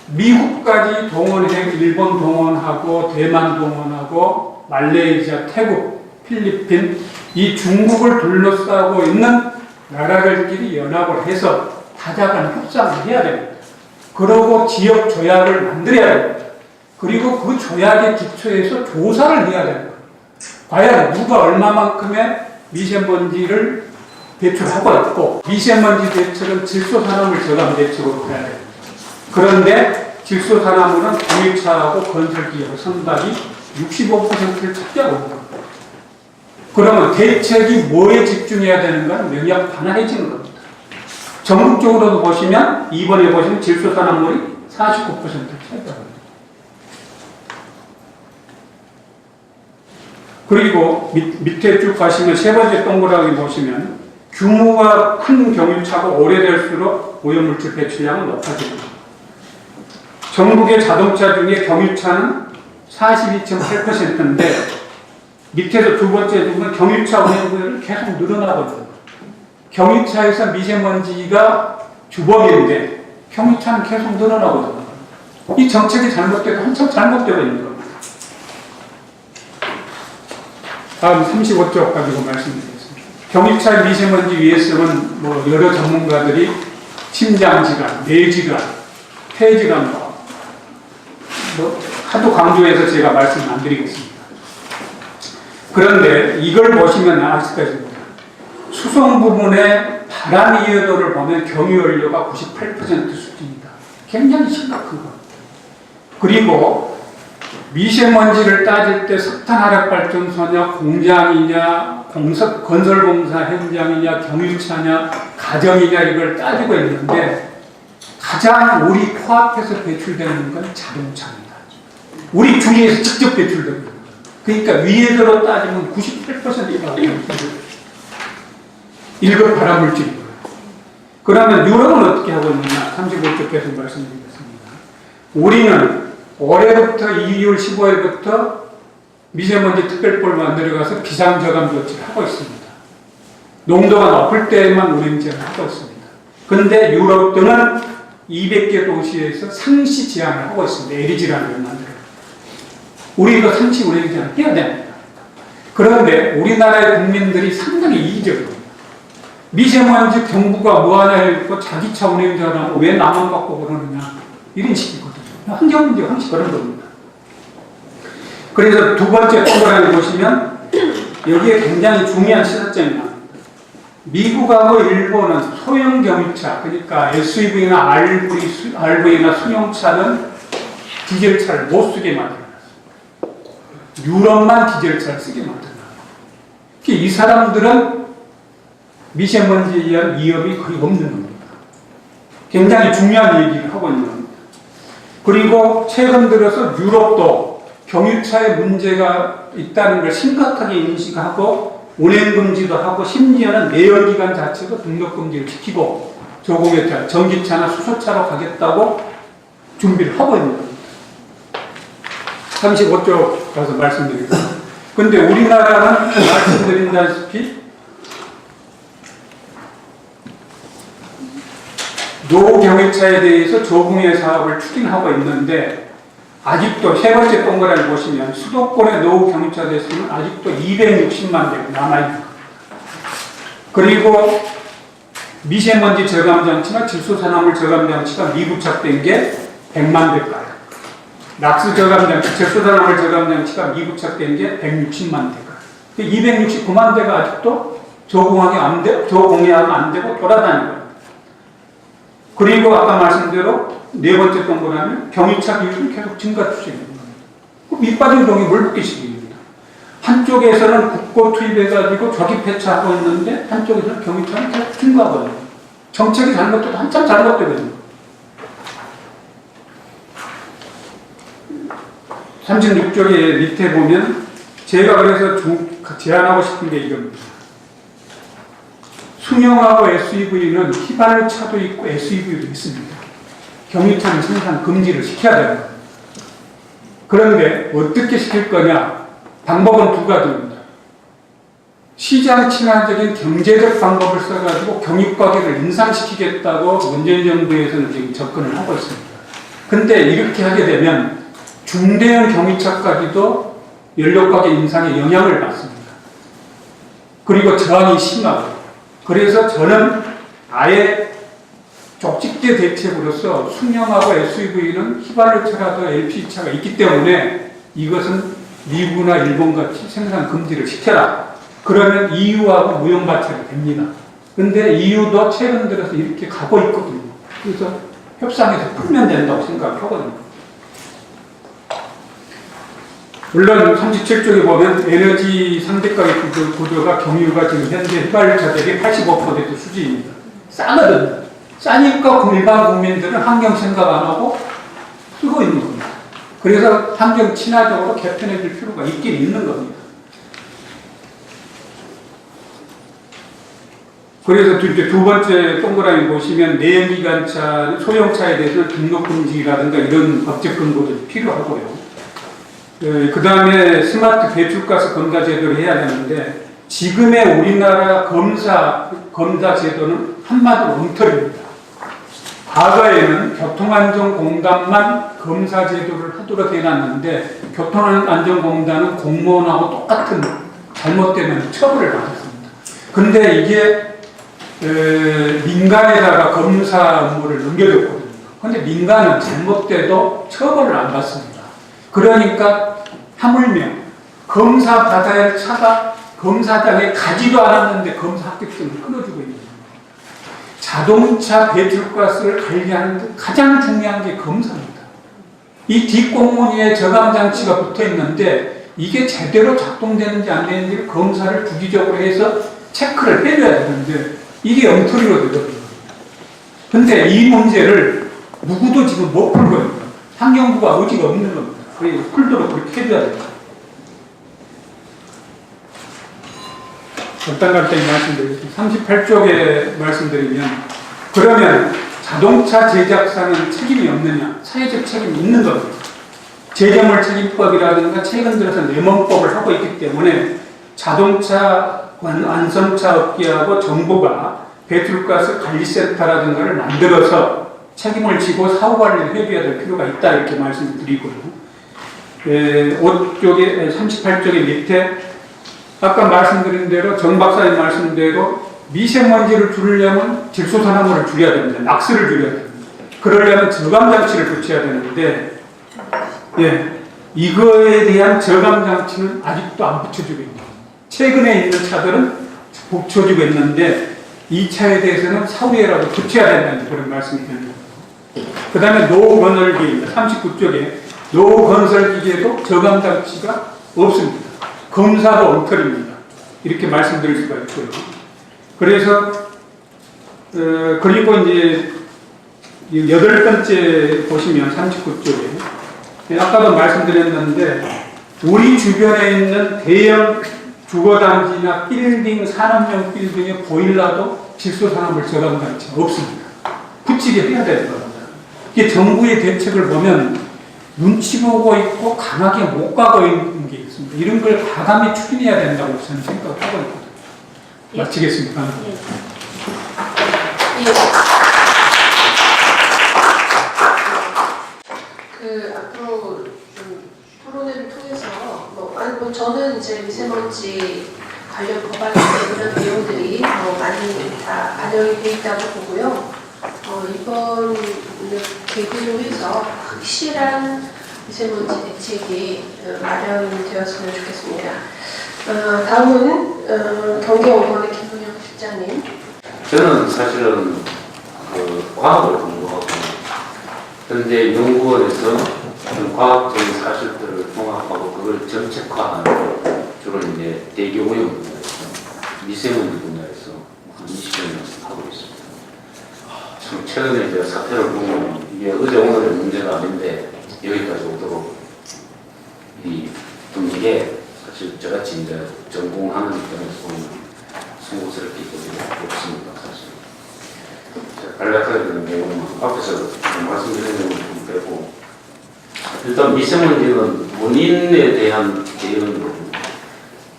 미국까지 동원해 일본 동원하고 대만 동원하고 말레이시아, 태국, 필리핀 이 중국을 둘러싸고 있는 나라들끼리 연합을 해서 다자간 협상을 해야 됩니다. 그리고 지역 조약을 만들어야 됩니다. 그리고 그 조약의 기초에서 조사를 해야 됩니다. 과연 누가 얼마만큼의 미세먼지를 배출하고 있고 미세먼지 대책은 질소산화물 저감 대책으로 해야 됩니다. 그런데 질소산화물은 공유차하고 건설기업 선박이 65%를 차지하고 있는 겁니다. 그러면 대책이 뭐에 집중해야 되는가는 명약 반환해지는 겁니다. 전국적으로도 보시면 이번에 보시면 질소산화물이 49%를 차지합니다. 그리고 밑에 쭉 가시면 세 번째 동그라미 보시면 규모가 큰 경유차가 오래될수록 오염물질 배출량은 높아집니다. 전국의 자동차 중에 경유차는 42.8%인데 밑에서 두 번째 보면 경유차 운행구역은 계속 늘어나고 있습니다. 경유차에서 미세먼지가 주범인데 경유차는 계속 늘어나고 있습니다. 이 정책이 잘못되고 한참 잘못되고 있는 겁니다. 다음 35쪽 가지고 말씀드리겠습니다. 경유차 미세먼지 위해서는 뭐 여러 전문가들이 심장질환, 뇌질환, 폐질환 뭐 하도 강조해서 제가 말씀 안 드리겠습니다. 그런데 이걸 보시면 아실 것입니다. 수송 부분의 발암 이해도를 보면 경유연료가 98% 수준입니다. 굉장히 심각한 겁니다. 그리고 미세먼지를 따질 때 석탄화력발전소냐 공장이냐 건설공사 현장이냐 경유차냐 가정이냐 이걸 따지고 있는데 가장 우리 코앞에서 배출되는 건 자동차입니다. 우리 주위에서 직접 배출됩니다. 그러니까 위에서로 따지면 98%가 1급 발암물질이고요. 그러면 유럽은 어떻게 하고 있느냐? 35쪽 계속 말씀드리겠습니다. 우리는 올해부터 2월 15일부터 미세먼지 특별법을 만들어가서 비상저감 조치를 하고 있습니다. 농도가 높을 때만 운행제를 하고 있습니다. 그런데 유럽도는 200개 도시에서 상시 제한을 하고 있습니다. LEG라는 걸 만들어요. 우리도 상시 운행제를 해야 됩니다. 그런데 우리나라의 국민들이 상당히 이기적입니다. 미세먼지 정부가 뭐하냐 해고 자기 차 운행자라고 왜 나만 갖고 그러느냐 이런 식이거든요. 환경 문제 항상 그런 겁니다. 그래서 두 번째 동그라미 보시면 여기에 굉장히 중요한 시사점이 나옵니다. 미국하고 일본은 소형 경유차, 그러니까 SUV나 RV나 승용차는 디젤차를 못 쓰게 만들어놨어요. 유럽만 디젤차를 쓰게 만들어놨어요. 이 사람들은 미세먼지에 의한 위협이 거의 없는 겁니다. 굉장히 중요한 얘기를 하고 있는 겁니다. 그리고 최근 들어서 유럽도 경유차에 문제가 있다는 걸 심각하게 인식하고 운행금지도 하고 심지어는 내연기관 자체도 등록금지를 지키고 저공해차, 전기차나 수소차로 가겠다고 준비를 하고 있는 겁니다. 35쪽 가서 말씀드리겠습니다. 근데 우리나라는 말씀드린다시피 노경유차에 대해서 저공해 사업을 추진하고 있는데 아직도 세 번째 동그라미 보시면 수도권의 노경유차 대수는 아직도 260만 대 남아있는 겁니다. 그리고 미세먼지 저감 장치나 질소산화물 저감 장치가 미부착된 게 100만 대가요. 낙스 저감 장치, 질소산화물 저감 장치가 미부착된 게 160만 대가. 269만 대가 아직도 저공해하면 안 되고 돌아다니는 거예요. 그리고 아까 말씀대로 네 번째 동그라미 경유차 비율은 계속 증가 추세입니다. 밑빠진 동이 물 붓기 시기입니다. 한쪽에서는 국고 투입해가지고 저기 폐차하고 있는데 한쪽에서는 경유차는 계속 증가하거든요. 정책이 잘못돼도 한참 잘못되거든요. 36쪽에 밑에 보면 제가 그래서 제안하고 싶은 게 이겁니다. 승용하고 SUV는 휘발유차도 있고 SUV도 있습니다. 경유차는 생산 금지를 시켜야 됩니다. 그런데 어떻게 시킬 거냐? 방법은 두 가지입니다. 시장 친화적인 경제적 방법을 써가지고 경유 가격을 인상시키겠다고 문재인 정부에서는 지금 접근을 하고 있습니다. 근데 이렇게 하게 되면 중대형 경유차까지도 연료 가격 인상에 영향을 받습니다. 그리고 저항이 심하고. 그래서 저는 아예 족집게 대책으로서 승용하고 SUV는 휘발유차라도 LPG차가 있기 때문에 이것은 미국이나 일본같이 생산 금지를 시켜라. 그러면 EU하고 무용마찰이 됩니다. 근데 EU도 최근 들어서 이렇게 가고 있거든요. 그래서 협상에서 풀면 된다고 생각하거든요. 물론 37쪽에 보면 에너지 상대가격 구조가 경유가 지금 현재 휘발유차 대비 85% 수준입니다. 싸거든요. 싸니까 일반 국민들은 환경 생각 안 하고 쓰고 있는 겁니다. 그래서 환경 친화적으로 개편해 줄 필요가 있긴 있는 겁니다. 그래서 두 번째 동그라미 보시면 내연기관차, 소형차에 대해서는 등록금지라든가 이런 법적 근거도 필요하고요. 그 다음에 스마트 배출가스 검사 제도를 해야 되는데 지금의 우리나라 검사 제도는 한마디로 엉터리입니다. 과거에는 교통안전공단만 검사 제도를 하도록 해놨는데 교통안전공단은 공무원하고 똑같은 잘못되면 처벌을 받았습니다. 근데 이게 민간에다가 검사 업무를 넘겨줬거든요. 근데 민간은 잘못돼도 처벌을 안 받습니다. 그러니까 하물며 검사 받아야 할 차가 검사장에 가지도 않았는데 검사 합격증을 끊어주고 있는 겁니다. 자동차 배출가스를 관리하는 데 가장 중요한 게 검사입니다. 이 뒷공무니에 저감장치가 붙어 있는데 이게 제대로 작동되는지 안 되는지를 검사를 주기적으로 해서 체크를 해줘야 되는데 이게 엉터리로 되거든요. 근데 이 문제를 누구도 지금 못 풀고 있습니다. 환경부가 의지가 없는 겁니다. 그래서 풀도록 그렇게 해줘야 됩니다. 간단히 말씀드리겠습니다. 38쪽에 말씀드리면 그러면 자동차 제작사는 책임이 없느냐? 사회적 책임이 있는 겁니다. 재정물 책임법이라든가 최근 들어서 내mon법을 하고 있기 때문에 자동차 완성차 업계하고 정부가 배출가스 관리센터라든가를 만들어서 책임을 지고 사후 관리를 해줘야 될 필요가 있다 이렇게 말씀을 드리고요. 38쪽의 밑에 아까 말씀드린 대로 정 박사님 말씀대로 미세먼지를 줄이려면 질소산화물을 줄여야 됩니다. 낙스를 줄여야 됩니다. 그러려면 저감장치를 붙여야 되는데 이거에 대한 저감장치는 아직도 안 붙여주고 있습니다. 최근에 있는 차들은 붙여주고 있는데 이 차에 대해서는 사후에라도 붙여야 된다는 그런 말씀이 드립니다. 그 다음에 노건설기입니다. 39쪽에 노건설기계도 저감장치가 없습니다. 검사도 엉터리입니다. 이렇게 말씀드릴 수가 있고요. 그래서 그리고 이제 8번째 보시면 39쪽에 아까도 말씀드렸는데 우리 주변에 있는 대형 주거단지나 빌딩, 산업용 빌딩의 보일러도 질소산화물 저감장치가 없습니다. 붙이게 해야 되는 겁니다. 이게 정부의 대책을 보면 눈치 보고 있고 강하게 못 가고 있는 게 있습니다. 이런 걸 과감히 추진해야 된다고 저는 생각을 하고 있거든요. 마치겠습니다. 앞으로 좀 토론회를 통해서 저는 이제 미세먼지 관련 법안에 이런 내용들이 많이 다 반영이 돼 있다고 보고요. 이번 계기로 해서 확실한 미세먼지 대책이 마련되었으면 좋겠습니다. 다음은 경기연구원의 김동영 실장님. 저는 사실은 과학을 공부하고 현재 연구원에서 과학적인 사실들을 종합하고 그걸 정책화하는 주로 이제 대기오염 분야에서 미세먼지 분야에서 한 20년 하고 있습니다. 참 최근에 이제 사태를 보면 이게 어제 오늘의 문제가 아닌데 여기까지 오도록 좀 이게 사실 저같이 이제 전공하는 입장에서 보면 송구스럽기 때문에 없습니다. 사실 제가 간략하게 되는 내용은 앞에서 말씀드린 내용을 좀 빼고 일단 미세먼지는 원인에 대한 대응은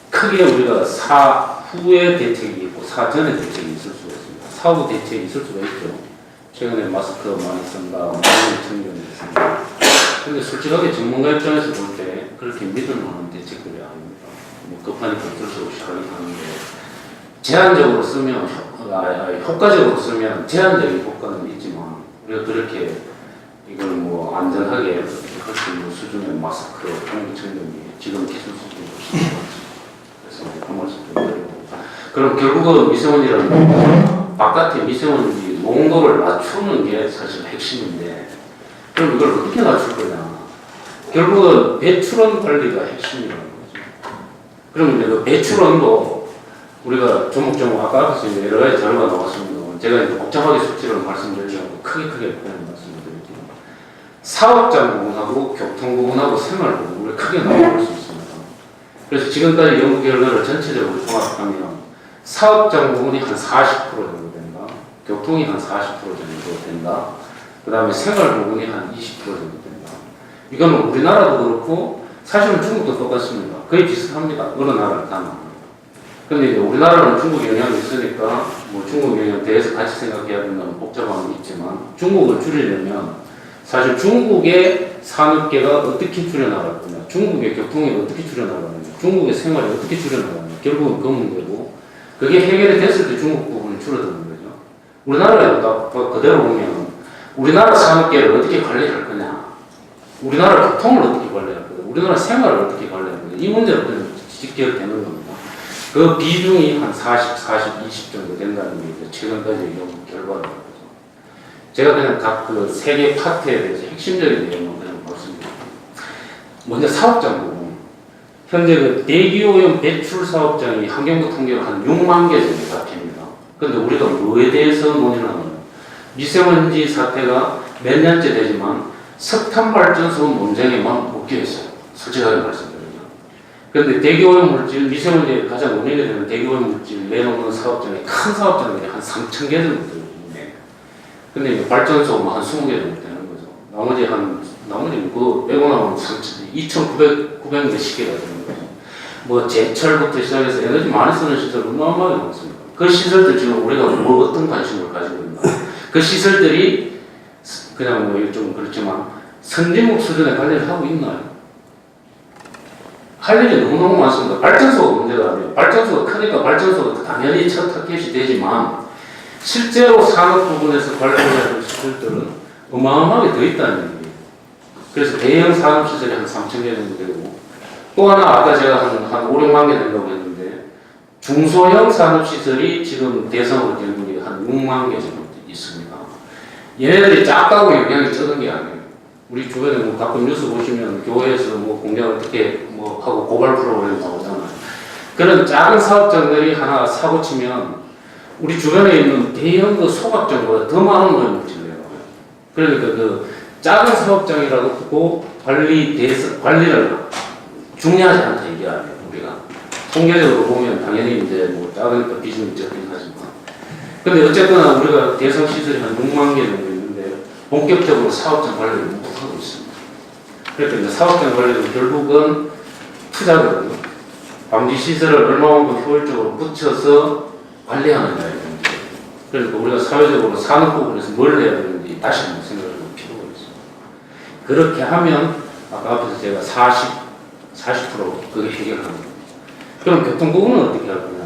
크게 우리가 사후의 대책이 있고 사전의 대책이 있을 수가 있습니다. 사후 대책이 있을 수가 있죠. 최근에 마스크 많이 쓴다, 많이 청결이 있습니다. 근데 솔직하게 전문가 입장에서 볼 때 그렇게 믿을 만한 대책들이 아닙니다. 급하니까 어쩔 수 없이 하긴 하는데 제한적으로 쓰면 효과적으로 쓰면 제한적인 효과는 있지만 우리가 그렇게 이걸 안전하게 할 수 있는 수준의 마스크, 공기청정기 지금 기술 수준이 없습니다. 그래서 그 말씀 좀 드리고 그럼 결국은 미세먼지라는 바깥의 미세먼지 농도를 낮추는 게 사실 핵심인데 그럼 이걸 어떻게 낮출 거냐? 결국은 배출원 관리가 핵심이라는 거죠. 그럼 이제 그 배출원도 우리가 조목조목 아까 앞에서 이제 여러 가지 자료가 나왔습니다. 제가 이제 복잡하게 수치를 말씀드리려고 크게 말씀드릴게요. 사업장 부분하고 교통 부분하고 생활 부분 우리 크게 나눠볼 수 있습니다. 그래서 지금까지 연구 결과를 전체적으로 종합하면 사업장 부분이 한 40% 정도 된다. 교통이 한 40% 정도 된다. 그 다음에 생활 부분이 한 20% 정도 된다. 이거는 우리나라도 그렇고 사실은 중국도 똑같습니다. 거의 비슷합니다. 어느 나라를 가나. 근데 이제 우리나라는 중국 영향이 있으니까 중국 영향에 대해서 같이 생각해야 된다는 복잡한 게 있지만 중국을 줄이려면 사실 중국의 산업계가 어떻게 줄여나갈 거냐, 중국의 교통이 어떻게 줄여나가느냐, 중국의 생활이 어떻게 줄여나가느냐, 결국은 그 문제고 그게 해결이 됐을 때 중국 부분이 줄어드는 거죠. 우리나라에도 그대로 보면 우리나라 산업계를 어떻게 관리할 거냐, 우리나라 교통을 어떻게 관리할 거냐, 우리나라 생활을 어떻게 관리할 거냐, 이 문제로 직결되는 겁니다. 그 비중이 한 40, 20 정도 된다는 게 최근까지 연구 결과입니다. 제가 그냥 각 그 세 개 파트에 대해서 핵심적인 내용만 그냥 말씀드립니다. 먼저 사업장 부분. 현재 그 대기오염 배출 사업장이 환경부 통계로 한 6만 개 정도 잡힙니다. 그런데 우리가 뭐에 대해서 논의하느냐. 미세먼지 사태가 몇 년째 되지만 석탄 발전소 논쟁에만 묶여 있어요. 솔직하게 말씀드리면. 그런데 대기오염 물질, 미세먼지의 가장 원인이 되는 대기오염 물질 내놓는 사업장이 큰 사업장이 한 3,000개 정도 됩니다. 근데 이제 발전소 한 20개 정도 되는 거죠. 나머지 그거 빼고 나면 2,900개씩 되는 거죠. 제철부터 시작해서 에너지 많이 쓰는 시설 어마어마하게 많습니다. 그 시설들 지금 우리가 어떤 관심을 가지고 있나. 그 시설들이 그냥 좀 그렇지만 선진국 수준의 관리를 하고 있나요? 할 일이 너무너무 많습니다. 발전소가 문제가 아니에요. 발전소가 크니까 발전소가 당연히 첫 타겟이 되지만 실제로 산업 부분에서 관리해야 될 시설들은 어마어마하게 더 있다는 얘기예요. 그래서 대형 산업시설이 한 3천 개 정도 되고 또 하나 아까 제가 한 5, 6만 개 된다고 했는데 중소형 산업시설이 지금 대상으로 되는 게 한 6만 개 정도 있습니다. 얘네들이 작다고 영향이 적은 게 아니에요. 우리 주변에 뭐 가끔 뉴스 보시면 교회에서 뭐 공장 어떻게 뭐 하고 고발 프로그램 나오잖아요. 그런 작은 사업장들이 하나 사고 치면 우리 주변에 있는 대형 그 소각장보다 더 많은 오염물질을 내요. 그러니까 그 작은 사업장이라고 관리를 중요하지 않다 이게 아니에요. 우리가 통계적으로 보면 당연히 이제 뭐 작으니까 비중이 적긴 하지만 근데 어쨌거나 우리가 대상 시설이 한 6만 개 정도 있는데 본격적으로 사업장 관리를 못 하고 있습니다. 그러니까 이제 사업장 관리는 결국은 투자거든요. 방지 시설을 얼마만큼 효율적으로 붙여서 관리하느냐의 문제. 그러니까 우리가 사회적으로 산업 부분에서 뭘 해야 되는지 다시 한번 생각을 해볼 필요가 있습니다. 그렇게 하면 아까 앞에서 제가 40% 그게 해결합니다. 그럼 교통 부분은 어떻게 할 거냐?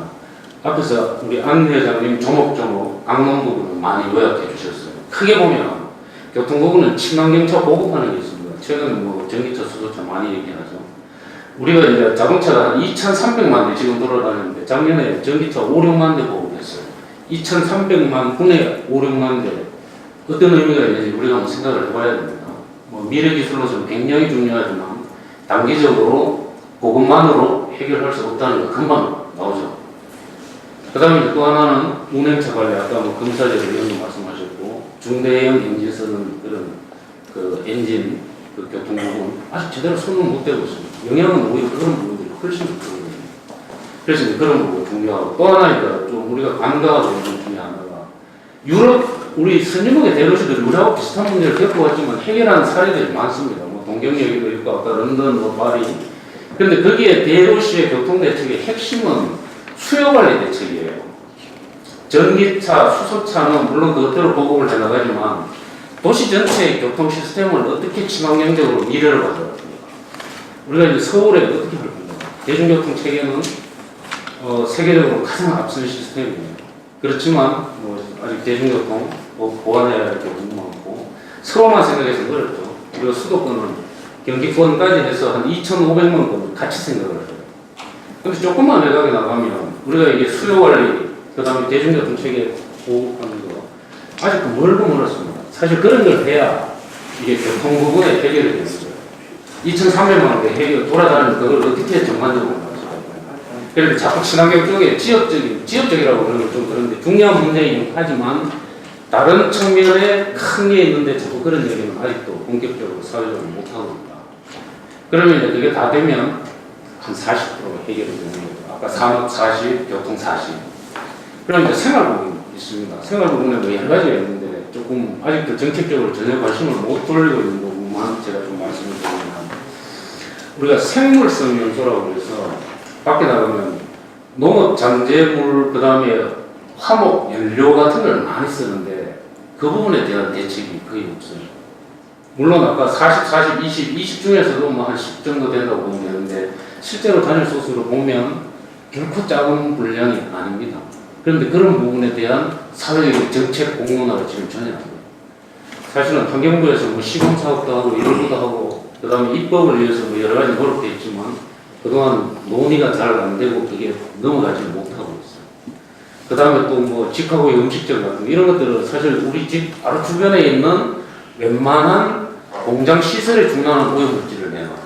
앞에서 우리 안 회장님 조목조목 강론 부분은 많이 요약해 주셨어요. 크게 보면 교통 부분은 친환경차 보급하는 게 있습니다. 최근에 뭐 전기차, 수소차 많이 얘기하죠. 우리가 이제 자동차가 한 2,300만 대 지금 돌아다니는데 작년에 전기차 5, 6만 대 보급했어요. 2,300만 분의 5, 6만 대 어떤 의미가 있는지 우리가 한번 생각을 해봐야 됩니다. 뭐 미래 기술로서는 굉장히 중요하지만 단기적으로 그것만으로 해결할 수 없다는 거 금방 나오죠. 그 다음에 또 하나는 운행차 관리, 아까 뭐 검사제로 이런 거 말씀하셨고, 중대형 엔진 쓰는 그런 그 엔진, 그 교통 부분, 아직 제대로 손을 못 대고 있습니다. 영향은 오히려 그런 부분들이 훨씬 더 크거든요. 그래서 이제 그런 부분 중요하고, 또 하나니까 좀 우리가 간과하고 있는 것 중에 하나가, 유럽, 우리 선진국의 대도시들 우리하고 비슷한 문제를 겪어왔지만 해결하는 사례들이 많습니다. 뭐 동경역에도 있고, 아까 런던, 뭐 파리. 근데 거기에 대도시의 교통대책의 핵심은 수요관리 대책이에요. 전기차, 수소차는 물론 그것대로 보급을 해나가지만 도시 전체의 교통 시스템을 어떻게 친환경적으로 미래를 가져갈 겁니까? 우리가 이제 서울에 어떻게 할 겁니까? 대중교통 체계는 세계적으로 가장 앞선 시스템이에요. 그렇지만 뭐 아직 대중교통 보완해야 할 게 너무 많고 서울만 생각해서 어렵죠. 우리가 수도권은 경기권까지 해서 한 2,500만 건 같이 생각을 해요. 근데 조금만 외곽에 나가면 우리가 이게 수요 관리, 그 다음에 대중교통 체계 보호하는 거 아직도 멀고 멀었습니다. 사실 그런 걸 해야 이게 교통 부분에 해결이 되는 거예요. 2,300만 원대 해결 돌아다니는 그걸 어떻게 전반적으로 말할까요? 그런데 자꾸 친환경 쪽에 지역적이라고 그러는 건 좀 그런데 중요한 문제이긴 하지만 다른 측면에 큰 게 있는데 자꾸 그런 얘기는 아직도 본격적으로 사회적으로 못하고 있다. 그러면 이제 그게 다 되면 한 40% 해결이 되는 거죠. 아까 산업 40, 교통 40. 그럼 이제 생활 부분 있습니다. 생활 부분에 뭐 여러 가지가 있는데 조금 아직도 정책적으로 전혀 관심을 못 돌리고 있는 부분만 제가 좀 말씀을 드리면 우리가 생물성 연소라고 해서 밖에 나가면 농업 잔재물 그 다음에 화목 연료 같은 걸 많이 쓰는데 그 부분에 대한 대책이 거의 없어요. 물론 아까 40, 40, 20 중에서도 뭐 한 10 정도 된다고 보면 되는데 실제로 단일 소수로 보면 결코 작은 분량이 아닙니다. 그런데 그런 부분에 대한 사회적 정책 공론화를 지금 전혀 안 해요. 사실은 환경부에서 뭐 시범 사업도 하고 이런 것도 하고 그 다음에 입법을 위해서 뭐 여러 가지 노력도 있지만 그동안 논의가 잘 안 되고 그게 넘어가지 못하고 있어요. 그 다음에 또 뭐 직화구의 음식점 같은 이런 것들은 사실 우리 집 바로 주변에 있는 웬만한 공장 시설에 중요한 오염물질을 내놔요.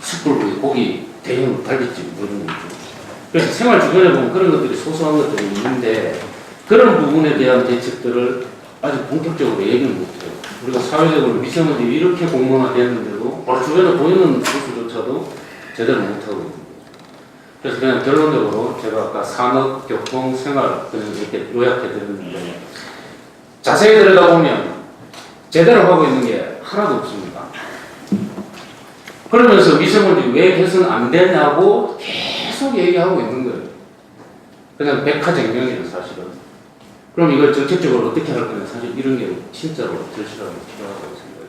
숯불구이, 고기, 대형 달빛집 뭐 이런 거 있죠. 그래서 생활 주변에 보면 그런 것들이 소소한 것들이 있는데 그런 부분에 대한 대책들을 아직 본격적으로 얘기를 못해요. 우리가 사회적으로 미세먼지 이렇게 공론화됐는데도 바로 주변에 보이는 소수조차도 제대로 못하고 있습니다. 그래서 그냥 결론적으로 제가 아까 산업, 교통, 생활 이렇게 요약해드렸는데 자세히 들여다보면 제대로 하고 있는 게 하나도 없습니다. 그러면서 미세먼지 왜 개선 안 되냐고 계속 얘기하고 있는 거예요. 그냥 백화쟁명이에요, 사실은. 그럼 이걸 정책적으로 어떻게 할 거냐, 사실 이런 게 진짜로 절실하게 필요하다고 생각해요.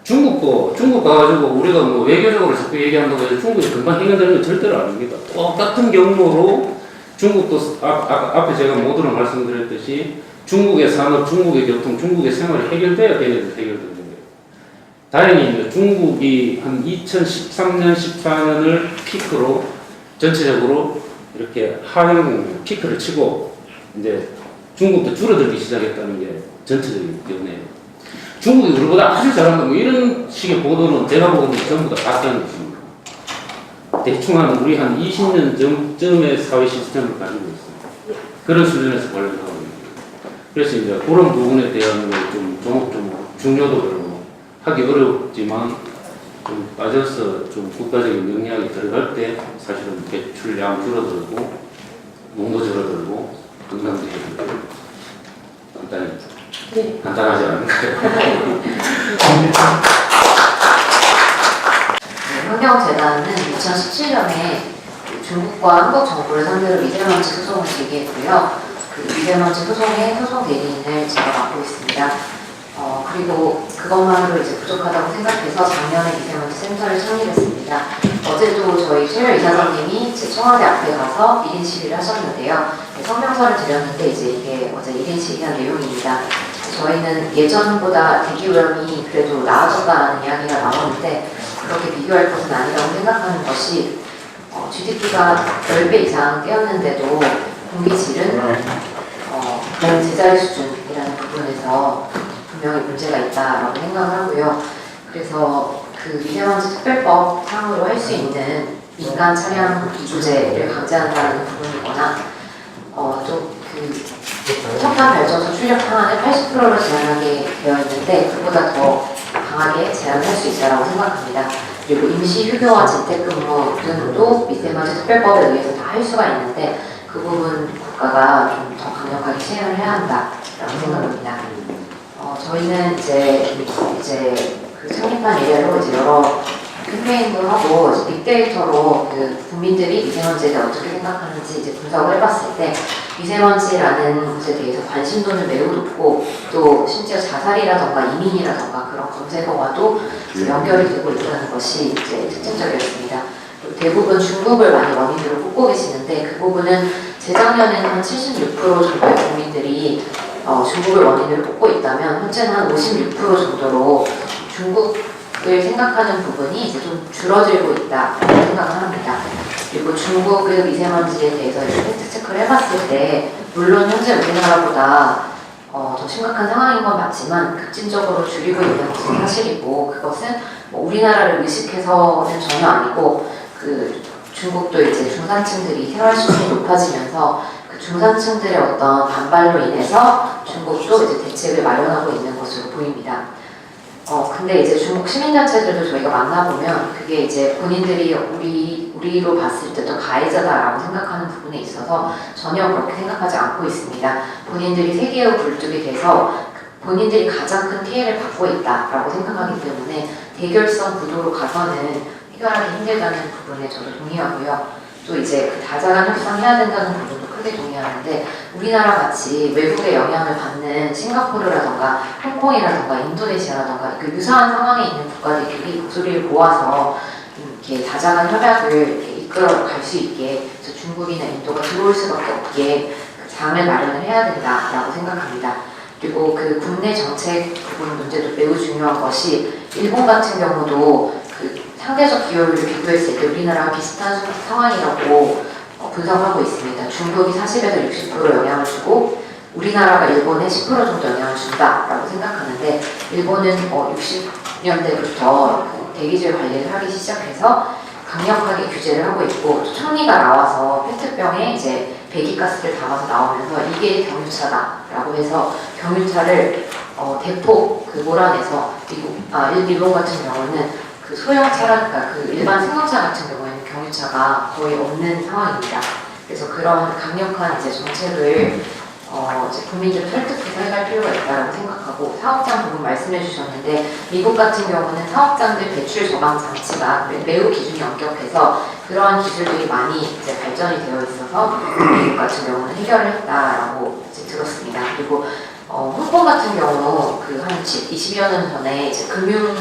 중국 가가지고 우리가 뭐 외교적으로 자꾸 얘기한다고 해서 중국이 금방 해결되는 건 절대로 아닙니다. 똑같은 경로로 중국도 앞에 제가 모두로 말씀드렸듯이 중국의 산업, 중국의 교통, 중국의 생활이 해결돼야 걔네들 해결되는 거예요. 다행히 이제 중국이 한 2013년, 14년을 피크로 전체적으로 이렇게 하향 피크를 치고 이제 중국도 줄어들기 시작했다는 게 전체적인 연애예요. 중국이 우리보다 아주 잘한다 뭐 이런 식의 보도는 제가 보기에는 전부 다 가짜인 것입니다. 대충 한 우리 한 20년 전쯤의 사회 시스템을 가지고 있어요. 그런 수준에서 관련하고 있습니다. 그래서 이제 그런 부분에 대한 좀 조목조목 중요도별로 하기 어렵지만 좀 빠져서 좀 국가적인 영향이 들어갈 때 사실은 배출량 줄어들고 농도 줄어들고 건강도 줄어들고 간단하지 않은가요? 환경재단은 2017년에 중국과 한국 정부를 상대로 미세먼지 소송을 제기했고요. 그 미세먼지 소송의 소송 대리인을 제가 맡고 있습니다. 그리고 그것만으로 이제 부족하다고 생각해서 작년에 미세먼지 센터를 창립했습니다. 어제도 저희 최열 이사장님이 제 청와대 앞에 가서 1인 시위를 하셨는데요. 성명서를 드렸는데 이제 이게 어제 1인 시위한 내용입니다. 저희는 예전보다 대기오염이 그래도 나아졌다는 이야기가 나오는데 그렇게 비교할 것은 아니라고 생각하는 것이 GDP가 10배 이상 뛰었는데도 공기질은 거의 제자리 수준이라는 부분에서 분명히 문제가 있다라고 생각을 하고요. 그래서 그 미세먼지 특별법 상으로 할 수 있는 민간 차량 규제를 강제한다는 부분이거나 좀 그 첨단 발전소 출력 상한을 80%로 제한하게 되어 있는데 그보다 더 강하게 제한할 수 있다고 생각합니다. 그리고 임시 휴교와 재택근무 등도 미세먼지 특별법에 의해서 다 할 수가 있는데 그 부분 국가가 좀 더 강력하게 시행을 해야 한다라고 생각합니다. 저희는 이제 그 창립한 이래로 이제 여러 캠페인도 하고 이제 빅데이터로 그 국민들이 미세먼지에 대해 어떻게 생각하는지 이제 분석을 해봤을 때 미세먼지라는 것에 대해서 관심도는 매우 높고 또 심지어 자살이라던가 이민이라던가 그런 검색어와도 연결이 되고 있다는 것이 이제 특징적이었습니다. 대부분 중국을 많이 원인으로 꼽고 계시는데 그 부분은 재작년에는 한 76% 정도의 국민들이 중국을 원인으로 꼽고 있다면 현재는 한 56% 정도로 중국을 생각하는 부분이 이제 좀 줄어들고 있다고 생각을 합니다. 그리고 중국의 미세먼지에 대해서 팩트 체크를 해봤을 때 물론 현재 우리나라보다 더 심각한 상황인 건 맞지만 급진적으로 줄이고 있는 것은 사실이고 그것은 뭐 우리나라를 의식해서는 전혀 아니고 그 중국도 이제 중산층들이 생활 수준이 높아지면서 그 중산층들의 어떤 반발로 인해서 중국도 이제 대책을 마련하고 있는 것으로 보입니다. 근데 이제 중국 시민단체들도 저희가 만나보면 그게 이제 본인들이 우리로 봤을 때도 가해자다라고 생각하는 부분에 있어서 전혀 그렇게 생각하지 않고 있습니다. 본인들이 세계의 굴뚝이 돼서 본인들이 가장 큰 피해를 받고 있다라고 생각하기 때문에 대결성 구도로 가서는 해결하기 힘들다는 부분에 저도 동의하고요. 또 이제 그 다자간 협상해야 된다는 부분도 크게 동의하는데 우리나라 같이 외국의 영향을 받는 싱가포르라던가 홍콩이라던가 인도네시아라던가 그 유사한 상황에 있는 국가들끼리 목소리를 모아서 이렇게 다자간 협약을 이렇게 이끌어 갈 수 있게 그래서 중국이나 인도가 들어올 수밖에 없게 그 장을 마련을 해야 된다라고 생각합니다. 그리고 그 국내 정책 부분 문제도 매우 중요한 것이 일본 같은 경우도 그 상대적 기여율을 비교했을 때 우리나라와 비슷한 상황이라고 분석하고 있습니다. 중국이 40에서 60% 영향을 주고 우리나라가 일본에 10% 정도 영향을 준다라고 생각하는데 일본은 60년대부터 대기질 관리를 하기 시작해서 강력하게 규제를 하고 있고 총리가 나와서 페트병에 이제 배기가스를 담아서 나오면서 이게 경유차다라고 해서 경유차를 대폭 몰아내서 일본 같은 경우는 그 소형차라든가 그 일반 승용차 같은 경우에는 경유차가 거의 없는 상황입니다. 그래서 그런 강력한 이제 정책을 이제 국민들을 설득해서 해갈 필요가 있다고 생각하고 사업장 부분 말씀해 주셨는데 미국 같은 경우는 사업장들 배출 저감 장치가 매우 기준이 엄격해서 그러한 기술들이 많이 이제 발전이 되어 있어서 미국 같은 경우는 해결을 했다라고 이제 들었습니다. 그리고 홍콩 같은 경우 그 한 20여 년 전에 이제 금융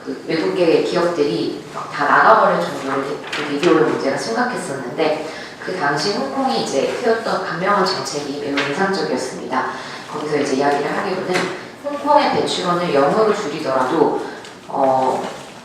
그 외국계 기업들이 막 다 나가버릴 정도로 그 대기오염 문제가 심각했었는데 그 당시 홍콩이 이제 세웠던 강명한 정책이 매우 인상적이었습니다. 거기서 이제 이야기를 하기로는 홍콩의 배출원을 0으로 줄이더라도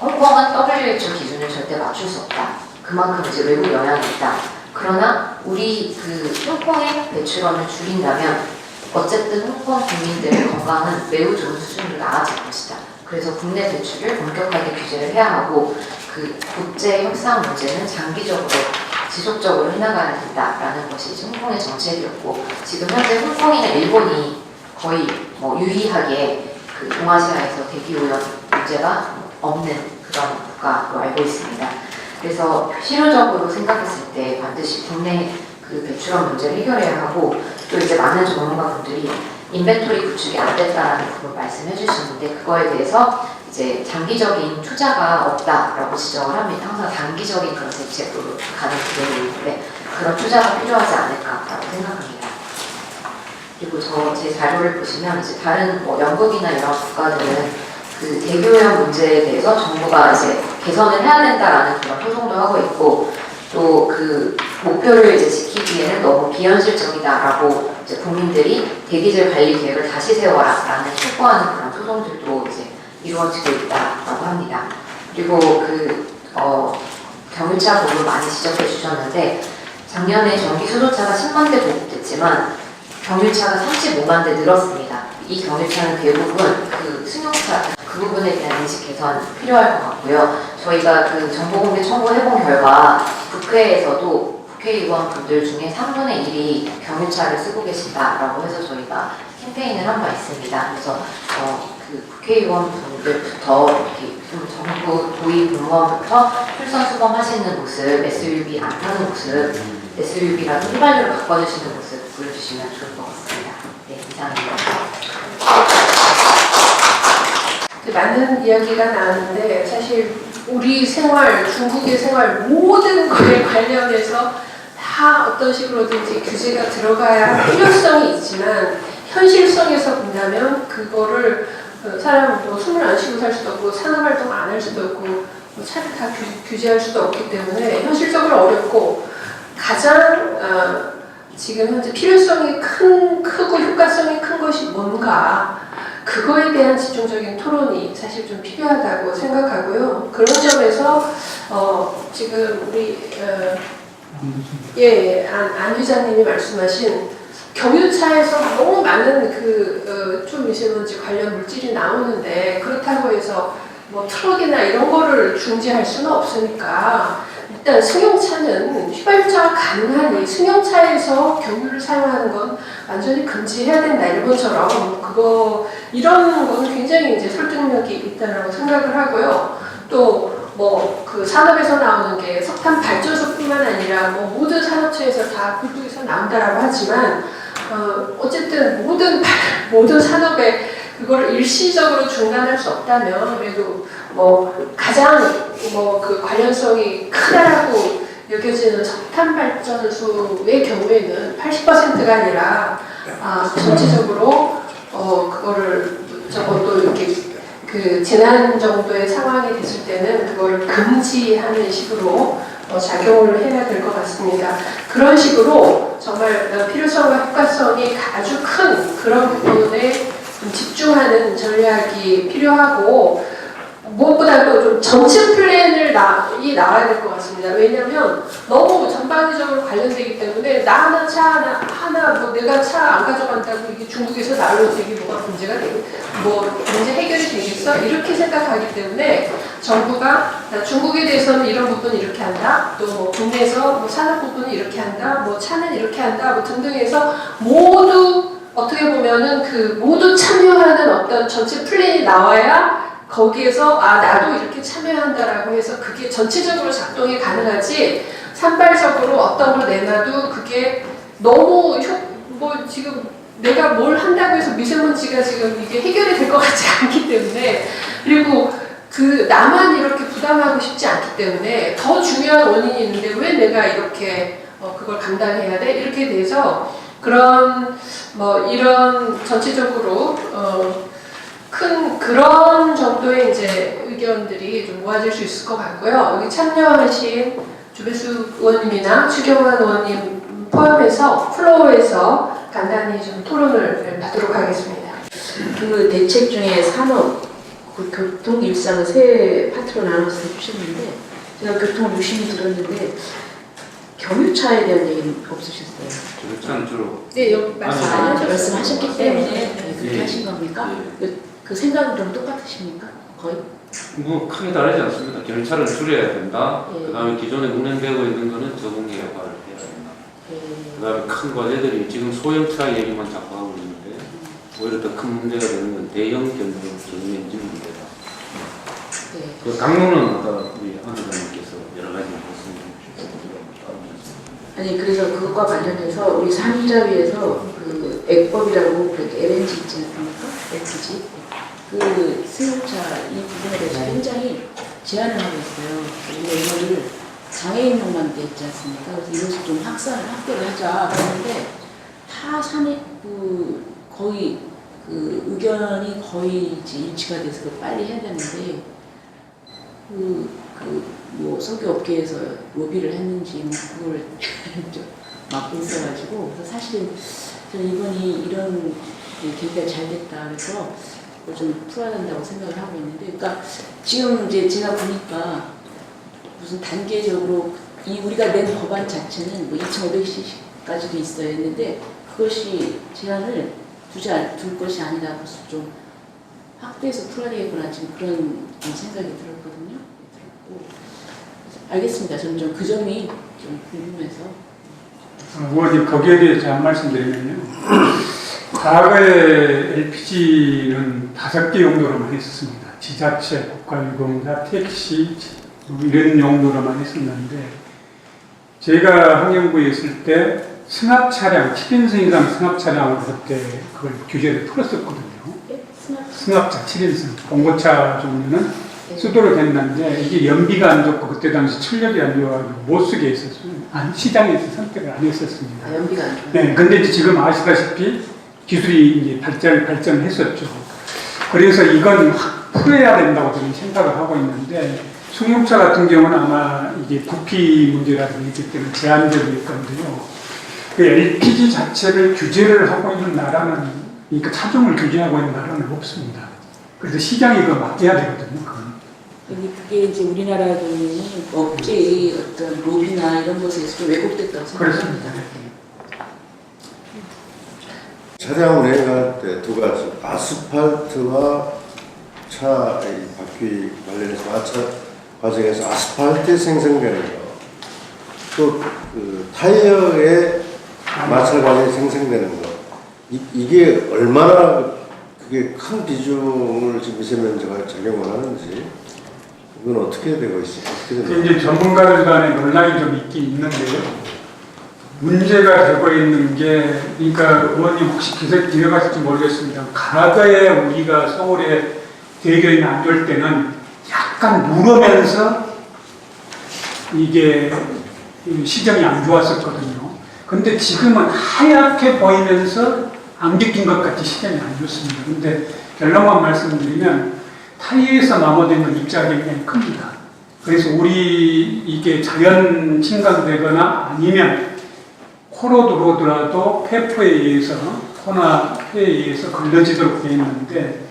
홍콩은 WHO 기준을 절대 맞출 수 없다. 그만큼 이제 외국 영향이 있다. 그러나 우리 그 홍콩의 배출원을 줄인다면 어쨌든 홍콩 국민들의 건강은 매우 좋은 수준으로 나아질 것이다. 그래서 국내 배출을 엄격하게 규제를 해야 하고 그 국제 협상 문제는 장기적으로 지속적으로 해나가야 된다라는 것이 이제 홍콩의 정책이었고 지금 현재 홍콩이나 일본이 거의 뭐 유의하게 그 동아시아에서 대기오염 문제가 없는 그런 국가로 알고 있습니다. 그래서 실효적으로 생각했을 때 반드시 국내 그 배출원 문제를 해결해야 하고 또 이제 많은 전문가분들이 인벤토리 구축이 안 됐다라는 부분 말씀해 주시는데 그거에 대해서 이제 장기적인 투자가 없다라고 지적을 합니다. 항상 단기적인 그런 대책으로 가는 부분이 있는데 그런 투자가 필요하지 않을까라고 생각합니다. 그리고 제 자료를 보시면 이제 다른 뭐 영국이나 이런 국가들은 그 대기오염 문제에 대해서 정부가 이제 개선을 해야 된다라는 그런 소송도 하고 있고 또 그 목표를 이제 지키기에는 너무 비현실적이다라고 이제 국민들이 대기질 관리 계획을 다시 세워라라는 촉구하는 그런 소송들도 이제 이루어지고 있다라고 합니다. 그리고 경유차 보급 많이 지적해 주셨는데 작년에 전기 수소차가 10만 대 보급됐지만 경유차가 35만 대 늘었습니다. 이 경유차는 대부분 그 승용차 그 부분에 대한 인식 개선 필요할 것 같고요. 저희가 그 정보공개 청구해본 결과 국회에서도 국회의원분들 중에 3분의 1이 경유차를 쓰고 계신다라고 해서 저희가 캠페인을 한 바 있습니다. 그래서 그 국회의원분들부터 이렇게 좀 정부 고위 공무원부터 출선수범하시는 모습, SUV 안 타는 모습, SUV라도 휘발유로 바꿔주시는 모습 보여주시면 좋을 것 같습니다. 네, 이상입니다. 많은 이야기가 나왔는데 사실 우리 생활, 중국의 생활 모든 것에 관련해서 다 어떤 식으로든지 규제가 들어가야 필요성이 있지만 현실성에서 본다면 그거를 사람 뭐 숨을 안 쉬고 살 수도 없고 산업활동 안 할 수도 없고 뭐 차를 다 규제할 수도 없기 때문에 현실적으로 어렵고 가장 지금 현재 필요성이 크고 효과성이 큰 것이 뭔가 그거에 대한 집중적인 토론이 사실 좀 필요하다고 생각하고요. 그런 점에서 지금 우리 안 회장님이 말씀하신 경유차에서 너무 많은 초미세먼지 관련 물질이 나오는데 그렇다고 해서 뭐 트럭이나 이런 거를 중지할 수는 없으니까 일단 승용차는 휘발유차가 가능하니 승용차에서 경유를 사용하는 건 완전히 금지해야 된다. 일본처럼 이런 거는 굉장히 이제 설득력이 있다라고 생각을 하고요. 또 뭐 그 산업에서 나오는 게 석탄 발전소뿐만 아니라 뭐 모든 산업체에서 다 그쪽에서 나온다라고 하지만 어쨌든 모든 산업에 그거를 일시적으로 중단할 수 없다면 그래도 뭐 가장 그 관련성이 크다라고 여겨지는 석탄 발전소의 경우에는 80%가 아니라 전체적으로 그거를 적어도 이렇게 그 재난 정도의 상황이 됐을 때는 그거를 금지하는 식으로 작용을 해야 될 것 같습니다. 그런 식으로 정말 필요성과 효과성이 아주 큰 그런 부분에 좀 집중하는 전략이 필요하고 무엇보다도 좀 정책 플랜을 나와야 될 것 같습니다. 왜냐하면 너무 전방위적으로 관련되기 때문에 나 하나 차 하나 뭐 내가 차 안 가져간다고 이게 중국에서 나오면서 이게 뭐가 문제가 문제 해결이 되겠어? 이렇게 생각하기 때문에 정부가 중국에 대해서는 이런 부분은 이렇게 한다. 또 뭐 국내에서 뭐 산업 부분은 이렇게 한다. 뭐 차는 이렇게 한다. 뭐 등등해서 모두 어떻게 보면은 모두 참여하는 어떤 전체 플랜이 나와야 거기에서 나도 이렇게 참여한다라고 해서 그게 전체적으로 작동이 가능하지 산발적으로 어떤 걸 내놔도 그게 너무 지금 내가 뭘 한다고 해서 미세먼지가 지금 이게 해결이 될 것 같지 않기 때문에 그리고 나만 이렇게 부담하고 싶지 않기 때문에 더 중요한 원인이 있는데 왜 내가 이렇게 그걸 감당해야 돼? 이렇게 돼서 그런 이런 전체적으로 큰 그런 정도의 이제 의견들이 좀 모아질 수 있을 것 같고요. 여기 참여하신 주배수 의원님이나 추경환 의원님 포함해서 플로어에서 간단히 좀 토론을 받도록 하겠습니다. 그 대책 중에 산업, 그 교통, 일상을 세 파트로 나눠서 해주셨는데 제가 교통을 유심히 들었는데 경유차에 대한 얘기는 없으셨어요? 저는 주로 네, 여기 말씀하셨기 때문에 네. 그렇게 예. 하신 겁니까? 예. 그 생각은 좀 똑같으십니까? 거의? 뭐 크게 다르지 않습니다. 경찰은 줄여야 된다. 예. 그다음에 기존에 운행되고 있는 거는 저공개 역할을 해야 된다. 그다음에 큰 과제들이 지금 소형차 얘기만 자꾸 하고 있는데 오히려 더 큰 문제가 되는 건 대형 견적 전면 문제다. 네. 그 강론은 아까 우리 안 의원님께서 여러 가지 말씀해 주셨습니다. 아니 그래서 그것과 관련해서 우리 상임자위에서 그 액법이라고 그렇게 LNG 있지 않습니까? LPG 그 승용차 이 부분에 대해서 굉장히 제안을 하고 있어요. 우리가 이거를 장애인용만 돼 있지 않습니까? 그래서 이것을 좀 확대를 하자 그러는데 다 거의 그 의견이 거의 이제 일치가 돼서 빨리 해야 되는데 뭐 석유업계에서 로비를 했는지 뭐 그걸 좀 막고 있어가지고 그래서 사실은 저는 이번이 이런 계기가 잘 됐다 그래서 그걸 좀 풀어야 된다고 생각을 하고 있는데 그러니까 지금 이제 제가 보니까 무슨 단계적으로 이 우리가 낸 법안 자체는 뭐 2,500cc까지도 있어야 했는데 그것이 제한을 둘 것이 아니라 벌써 좀 확대해서 풀어야 되겠구나 지금 그런 생각이 들었거든요. 알겠습니다. 저는 좀 그 점이 좀 궁금해서. 의원님 거기에 대해서 제가 말씀드리면요. 과거에 LPG는 5개 용도로만 했었습니다. 지자체, 국가유공자, 택시 뭐 이런 용도로만 했었는데 제가 환경부에 있을 때 승합 차량, 7인승 이상 승합 차량을 그때 그걸 규제를 풀었었거든요. 예? 승합차 7인승, 봉고차 종류는 수도로 됐는데 이게 연비가 안 좋고 그때 당시 출력이 안 좋아가지고 못 쓰게 했었어요. 시장에서 선택을 안 했었습니다. 연비가 안 좋아요. 네, 근데 이제 지금 아시다시피 기술이 이제 발전했었죠. 그래서 이건 확 풀어야 된다고 저는 생각을 하고 있는데 승용차 같은 경우는 아마 이게 부피 문제라든지 있기 때문에 제한적일 건데요. 그 LPG 자체를 규제를 하고 있는 나라는, 그러니까 차종을 규제하고 있는 나라는 없습니다. 그래서 시장이 그거 맡겨야 되거든요. 그건. 그게 이제 우리나라 경우는 업계의 어떤 로비나 이런 것에서 좀 왜곡됐다고 생각합니다. 차량 운행할 때 두 가지, 아스팔트와 차의 바퀴 관련해서 마차 과정에서 아스팔트에 생성되는 거, 또 그 타이어에 마찰관에 생성되는 거, 이게 얼마나 그게 큰 비중을 지금 미세먼지가 작용을 하는지 이건 어떻게 되고 있어요? 어떻게 되나요? 이제 전문가들 간에 논란이 좀 있긴 있는데요. 문제가 되고 있는 게, 그러니까 의원님 혹시 기억하실지 모르겠습니다. 과거에 우리가 서울에 대교이 안 좋을 때는 약간 누르면서 이게 시정이 안 좋았었거든요. 근데 지금은 하얗게 보이면서 안 겪인 것 같이 시정이 안 좋습니다. 근데 결론만 말씀드리면 타이어에서 마모되는 입자가 굉장히 큽니다. 그래서 우리 이게 자연 침강되거나 아니면 코로 들어오더라도 폐포에 의해서, 코나 폐에 의해서 걸러지도록 되어 있는데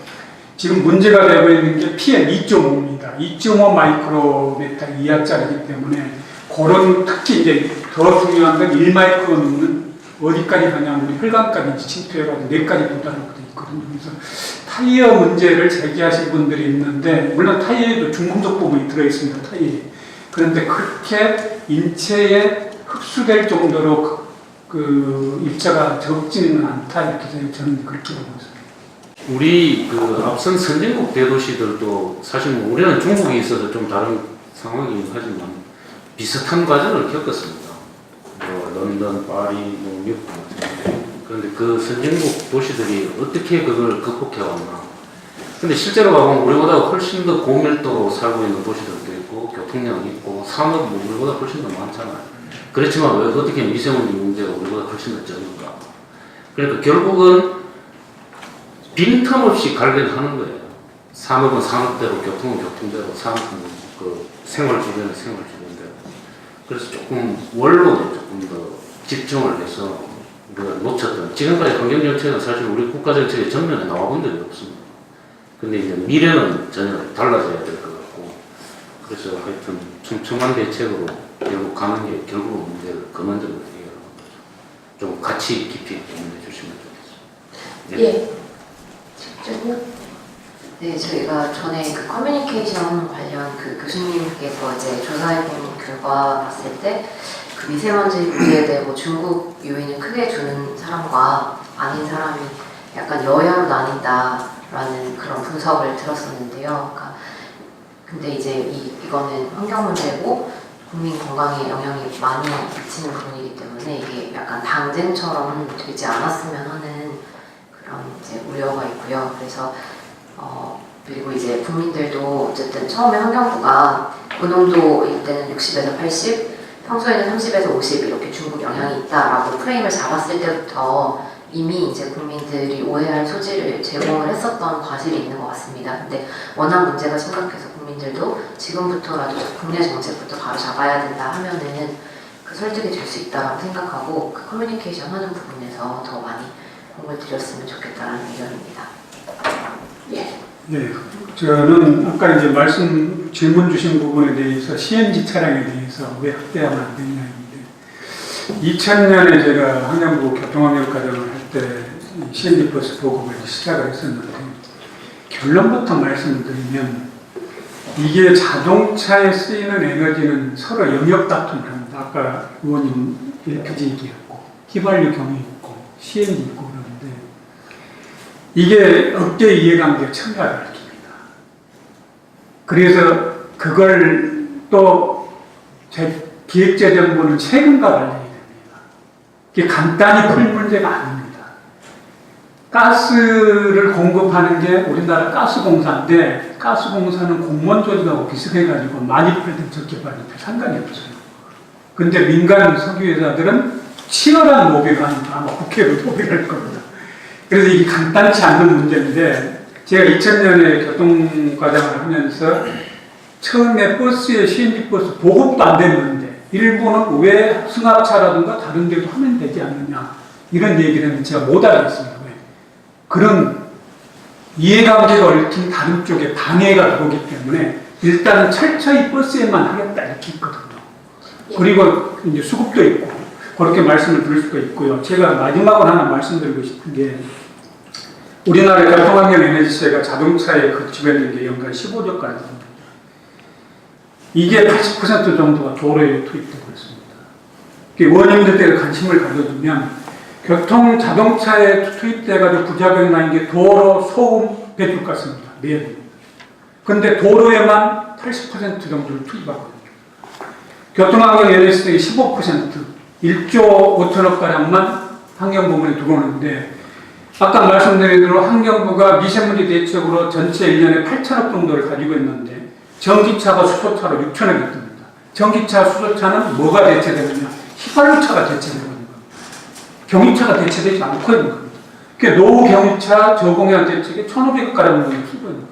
지금 문제가 되고 있는 게 PM 2.5입니다. 2.5 마이크로메타 이하짜리이기 때문에 그런 특히 이제 더 중요한 건 1마이크로는 어디까지 가냐면 우리 혈관까지 침투해가지고 뇌까지 도달하고 돼 있거든요. 그래서 타이어 문제를 제기하신 분들이 있는데 물론 타이어에도 중금속 부분이 들어있습니다. 타이어에. 그런데 그렇게 인체에 흡수될 정도로 그 입자가 적지는 않다 이렇게 저는 그렇게 보고 있습니다. 우리 그 앞선 선진국 대도시들도 사실 뭐 우리는 중국에 있어서 좀 다른 상황이긴 하지만 비슷한 과정을 겪었습니다. 뭐 런던, 파리, 뭐 미국 같은. 그런데 그 선진국 도시들이 어떻게 그걸 극복해 왔나? 근데 실제로 가보면 우리보다 훨씬 더 고밀도로 살고 있는 도시들도 있고 교통량이 있고 산업도 우리보다 훨씬 더 많잖아요. 그렇지만 왜 어떻게 미세먼지 문제가 우리보다 훨씬 더 적은가? 그러니까 결국은 빈틈없이 관련하는 거예요. 산업은 산업대로, 교통은 교통대로, 산업은 그 생활 주변은 생활 주변대로. 그래서 조금 원론에 조금 더 집중을 해서 우리가 놓쳤던, 지금까지 환경정책은 사실 우리 국가정책의 전면에 나와본 적이 없습니다. 근데 이제 미래는 전혀 달라져야 될 것 같고, 그래서 하여튼 촘촘한 대책으로 결국 가는 게 결국은 문제를 근원적으로 해결하는 거죠. 좀 같이 깊이 고민해 주시면 좋겠습니다. 예. 직접요? 네, 저희가 전에 그 커뮤니케이션 관련 그 교수님께서 이제 조사해본 결과 봤을 때 그 미세먼지 문제에 대해 뭐 중국 요인을 크게 주는 사람과 아닌 사람이 약간 여야로 나뉜다라는 그런 분석을 들었었는데요. 그러니까 근데 이제 이거는 환경 문제고 국민 건강에 영향이 많이 미치는 부분이기 때문에 이게 약간 당쟁처럼 되지 않았으면 하는 그런 이제 우려가 있고요. 그래서 그리고 이제 국민들도 어쨌든 처음에 환경부가 고농도일 때는 60에서 80, 평소에는 30에서 50 이렇게 중국 영향이 있다라고 프레임을 잡았을 때부터 이미 이제 국민들이 오해할 소지를 제공을 했었던 과실이 있는 것 같습니다. 근데 워낙 문제가 심각해서 국민들도 지금부터라도 국내 정책부터 바로 잡아야 된다 하면은 그 설득이 될 수 있다라고 생각하고 그 커뮤니케이션 하는 부분에서 더 많이 공을 들였으면 좋겠다는 의견입니다. 예. 네, 저는 아까 이제 질문 주신 부분에 대해서 CNG 차량에 대해서 왜 확대하면 안 되냐인데 2000년에 제가 환경부 교통환경과정을 할 때 CNG 버스 보급을 시작을 했었는데 결론부터 말씀드리면 이게 자동차에 쓰이는 에너지는 서로 영역 다툼을 합니다. 아까 의원님 LPG 얘기했고 휘발유 경유 있고 CNG 있고 그러는데 이게 업계 이해관계 첨가를 일으킵니다. 그래서 그걸 또 기획재정부는 세금과 관련이 됩니다. 이게 간단히 풀 문제가 아닙니다. 가스를 공급하는 게 우리나라 가스공사인데 가스공사는 공무원 조직하고 비슷해가지고 많이 팔든 적게 팔든 상관이 없어요. 근데 민간 석유회사들은 치열한 로비가 아마 국회로 로비를 할 겁니다. 그래서 이게 간단치 않은 문제인데 제가 2000년에 교통과정을 하면서 처음에 버스에 CNG 버스 보급도 안 됐는데 일본은 왜 승합차라든가 다른 데도 하면 되지 않느냐 이런 얘기를 했는데 제가 못 알아듣습니다. 왜? 그런 이해관계가 얽힌 다른 쪽에 방해가 들어오기 때문에 일단은 철저히 버스에만 하겠다 이렇게 있거든요. 그리고 이제 수급도 있고 그렇게 말씀을 드릴 수가 있고요. 제가 마지막으로 하나 말씀드리고 싶은 게 우리나라 교통환경 에너지세가 자동차에 거치고 있는 게 연간 15조 가까이 됩니다. 이게 80% 정도가 도로에 투입되고 있습니다. 의원님들께 관심을 가져주면 교통 자동차에 투입돼가지고 부작용이 나는 게 도로 소음 배출가스입니다. 매일. 근데 도로에만 80% 정도를 투입하거든요. 교통환경 에너지세의 15%, 1조 5천억 가량만 환경부문에 들어오는데 아까 말씀드린 대로 환경부가 미세먼지 대책으로 전체 1년에 8천억 정도를 가지고 있는데 전기차가 수소차로 6천억이 듭니다. 전기차, 수소차는 뭐가 대체되느냐? 휘발유차가 대체되거든요. 경유차가 대체되지 않고 있는 겁니다. 그러니까 노경유차 저공해양 대책에 1,500억 가량 돈이 쓰고 있는 겁니다.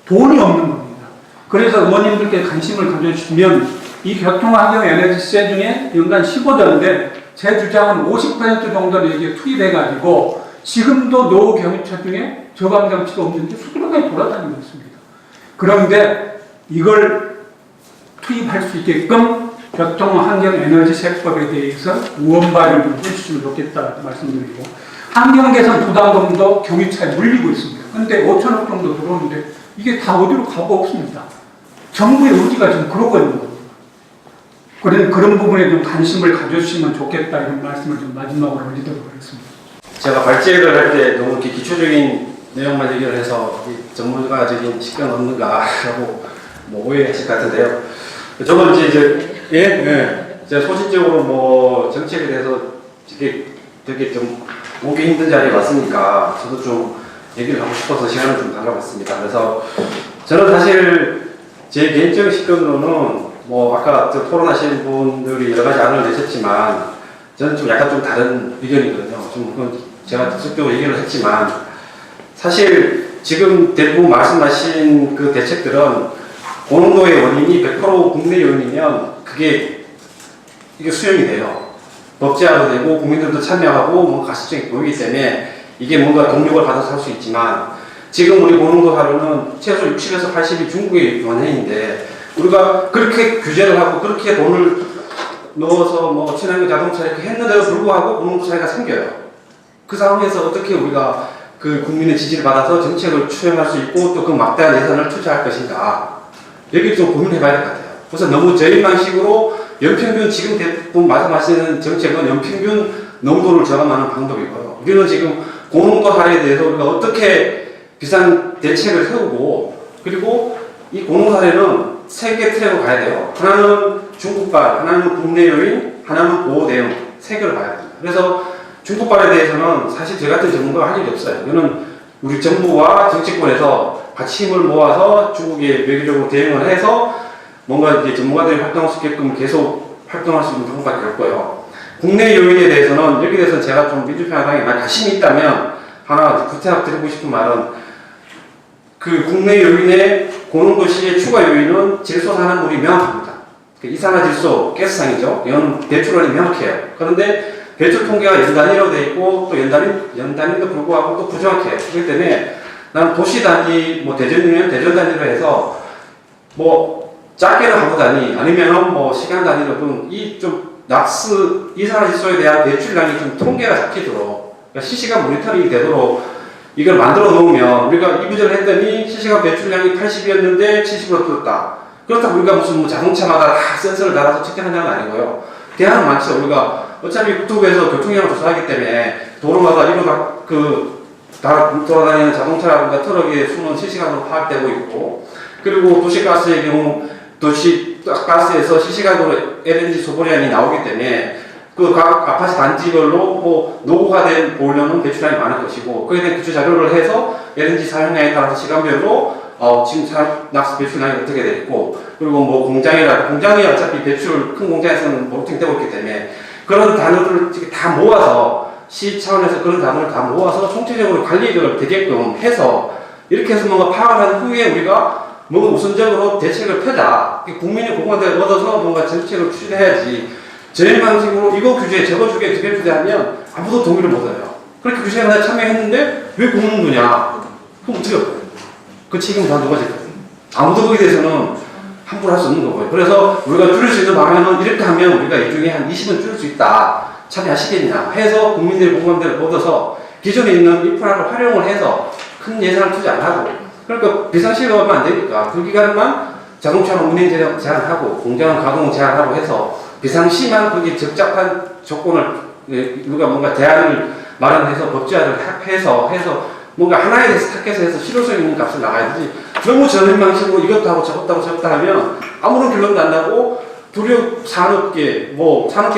돈이 없는 겁니다. 그래서 의원님들께 관심을 가져주시면 이 교통환경 에너지세 중에 연간 15조인데 제 주장은 50% 정도는 여기에 투입해가지고 지금도 노경유차 중에 저감장치가 없는데 수두룩하게 돌아다니고 있습니다. 그런데 이걸 투입할 수 있게끔 교통환경에너지세법에 대해서 의원 발의를 좀 해주시면 좋겠다 말씀드리고 환경개선 부담금도 경유차에 물리고 있습니다. 그런데 5천억 정도 들어오는데 이게 다 어디로 가고 없습니다. 정부의 의지가 지금 그러고 있는 겁니다. 그런 부분에 좀 관심을 가져주시면 좋겠다 이런 말씀을 좀 마지막으로 올리도록 하겠습니다. 제가 발제를 할 때 너무 이렇게 기초적인 내용만 얘기를 해서 전문가적인 식견 없는가라고 오해하실 것 같은데요. 저는 제가 소신적으로 뭐 정책에 대해서 되게 좀 오기 힘든 자리에 왔으니까 저도 좀 얘기를 하고 싶어서 시간을 좀 달라봤습니다. 그래서 저는 사실 제 개인적인 식견으로는 뭐 아까 토론하신 분들이 여러 가지 안을 내셨지만 저는 좀 약간 좀 다른 의견이거든요. 좀 제가 직접적으로 얘기를 했지만 사실 지금 대부분 말씀하신 그 대책들은 고농도의 원인이 100% 국내 요인이면 이게 수용이 돼요. 법제화도 되고 국민들도 참여하고 뭐 가시적이 보이기 때문에 이게 뭔가 동력을 받아서 할 수 있지만 지금 우리 고농도 하루는 최소 60에서 80이 중국의 원인인데 우리가 그렇게 규제를 하고 그렇게 돈을 넣어서 뭐 친환경 자동차 이렇게 했는데도 불구하고 고농도 차이가 생겨요. 그 상황에서 어떻게 우리가 그 국민의 지지를 받아서 정책을 추진할 수 있고 또 그 막대한 예산을 투자할 것인가 여기 좀 고민해 봐야 될 것 같아요. 그래서 너무 저인방식으로 연평균 지금 대부분 말씀하시는 정책은 연평균 농도를 저감하는 방법이고요. 우리는 지금 고농도 할애에 대해서 우리가 어떻게 비상 대책을 세우고 그리고 이 고농도 할애는 세 개 트랙으로 가야 돼요. 하나는 중국발, 하나는 국내 요인, 하나는 보호 대응 세 개를 봐야 됩니다. 그래서 중국발에 대해서는 사실 저 같은 전문가가 할 일이 없어요. 이거는 우리 정부와 정치권에서 같이 힘을 모아서 중국에 외교적으로 대응을 해서 뭔가 이제 전문가들이 활동할 수 있게끔 계속 활동할 수 있는 방법밖에 없고요. 국내 요인에 대해서는 여기에 대해서는 제가 좀 민주평화당에 많이 관심이 있다면 하나 부탁 드리고 싶은 말은 그 국내 요인의 고농도 시의 추가 요인은 질소 산화물이 명확합니다. 이산화질소, 가스상이죠. 이건 배출원이 명확해요. 그런데 배출 통계가 연 단위로 되어 있고 또 연 단위도 불구하고 또 부정확해요. 그렇기 때문에 나는 도시 단위, 뭐 대전이면 대전 단위로 해서 뭐 작게는 하루 단위 아니면은 뭐 시간 단위로 좀 이 좀 낙스 이산화질소에 대한 배출량이 좀 통계가 잡히도록 그러니까 실시간 모니터링이 되도록 이걸 만들어 놓으면 우리가 이부제를 했더니 실시간 배출량이 80이었는데 70으로 떨어졌다. 그렇다고 우리가 무슨 뭐 자동차마다 다 센서를 달아서 측정하는 건 아니고요. 대안은 많죠. 우리가 어차피 국토부에서 교통량을 조사하기 때문에 도로마다 이거 다 돌아다니는 자동차라든가 트럭의 수는 실시간으로 파악되고 있고 그리고 도시가스의 경우 도시가스에서 실시간으로 LNG 소비량이 나오기 때문에 그 각 아파트 단지별로 뭐 노후화된 보일러는 배출량이 많을 것이고 그에 대한 기초 자료를 해서 LNG 사용량에 따라서 시간별로 지금 낙스 배출량이 어떻게 되어 있고 그리고 뭐 공장이 어차피 배출 큰 공장에서는 보통 되고 있기 때문에 그런 단어들을 다 모아서 시 차원에서 그런 단어를 다 모아서 총체적으로 관리를 되게끔 해서 이렇게 해서 뭔가 파악을 한 후에 우리가 뭔가 우선적으로 대책을 펴자. 국민의 공감대를 얻어서 뭔가 정책을 추진해야지. 저희 방식으로 이거 규제, 저거 규제하면 아무도 동의를 못해요. 그렇게 규제에 나 참여했는데 왜 고농도냐? 그럼 어떻게 할까요? 그 책임 다 누가 질 거예요? 아무도 거기에 대해서는 함부로 할 수 없는 거고요. 그래서 우리가 줄일 수 있는 방향은 이렇게 하면 우리가 이 중에 한 20은 줄일 수 있다. 참여하시겠냐? 해서 국민들의 공감대를 얻어서 기존에 있는 인프라를 활용을 해서 큰 예산을 투자 안 하고 그러니까 비상시가 얼마 안 되니까 그 기간만 자동차는 운행 제한하고 공장은 가동 제한하고 해서 비상시만 거기 적합한 조건을 우리가 뭔가 대안을 마련해서 법제화를 해서 뭔가 하나에 대해서 타겟해서 실효성 있는 값을 나가야 되지 너무 저런 방식으로 이것도 하고 저것도 하고 저것도 하면 아무런 결론도 안 나고 도리어 산업계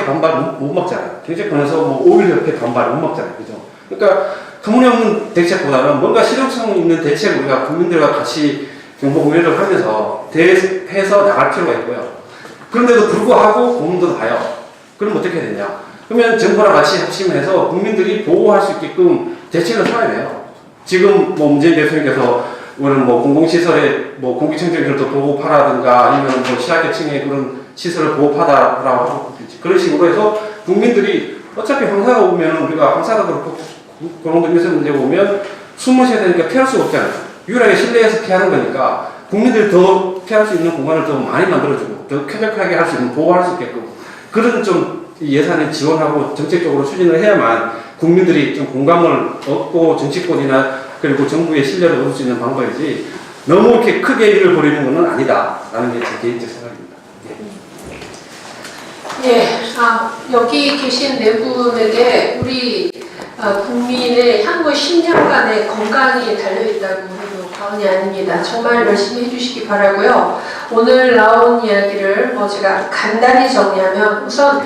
반발 못 먹잖아요. 경제권에서 뭐 오일협회 반발 못 먹잖아요. 그죠? 그러니까 터무니없는 대책보다는 뭔가 실용성 있는 대책을 우리가 국민들과 같이 정보 공유를 하면서 대해서 나갈 필요가 있고요. 그런데도 불구하고 공무원도 봐요. 그럼 어떻게 되냐? 그러면 정부랑 같이 합심해서 국민들이 보호할 수 있게끔 대책을 세워야 돼요. 지금 뭐 문재인 대통령께서 우리는 뭐 공공시설에 뭐 공기청정기를 더 보호하라든가 아니면 뭐 취약계층의 그런 시설을 보호하라고 하고 그런 식으로 해서 국민들이 어차피 황사가 오면 우리가 황사가 그렇고 고농도미세 문제가 오면 숨을 쉬어야 되니까 피할 수가 없잖아요. 유일하게 실내에서 피하는 거니까 국민들이 더 피할 수 있는 공간을 더 많이 만들어주고 더 쾌적하게 할 수 있는 보호할 수 있게끔 그런 좀 예산을 지원하고 정책적으로 추진을 해야만 국민들이 좀 공감을 얻고 정치권이나 그리고 정부의 신뢰를 얻을 수 있는 방법이지 너무 이렇게 크게 일을 벌이는 것은 아니다라는 게 제 개인적 생각입니다. 여기 계신 네 분에게 우리 국민의 향후 10년간의 건강이 달려있다고 해도 과언이 아닙니다. 정말 열심히 해주시기 바라고요. 오늘 나온 이야기를 제가 간단히 정리하면 우선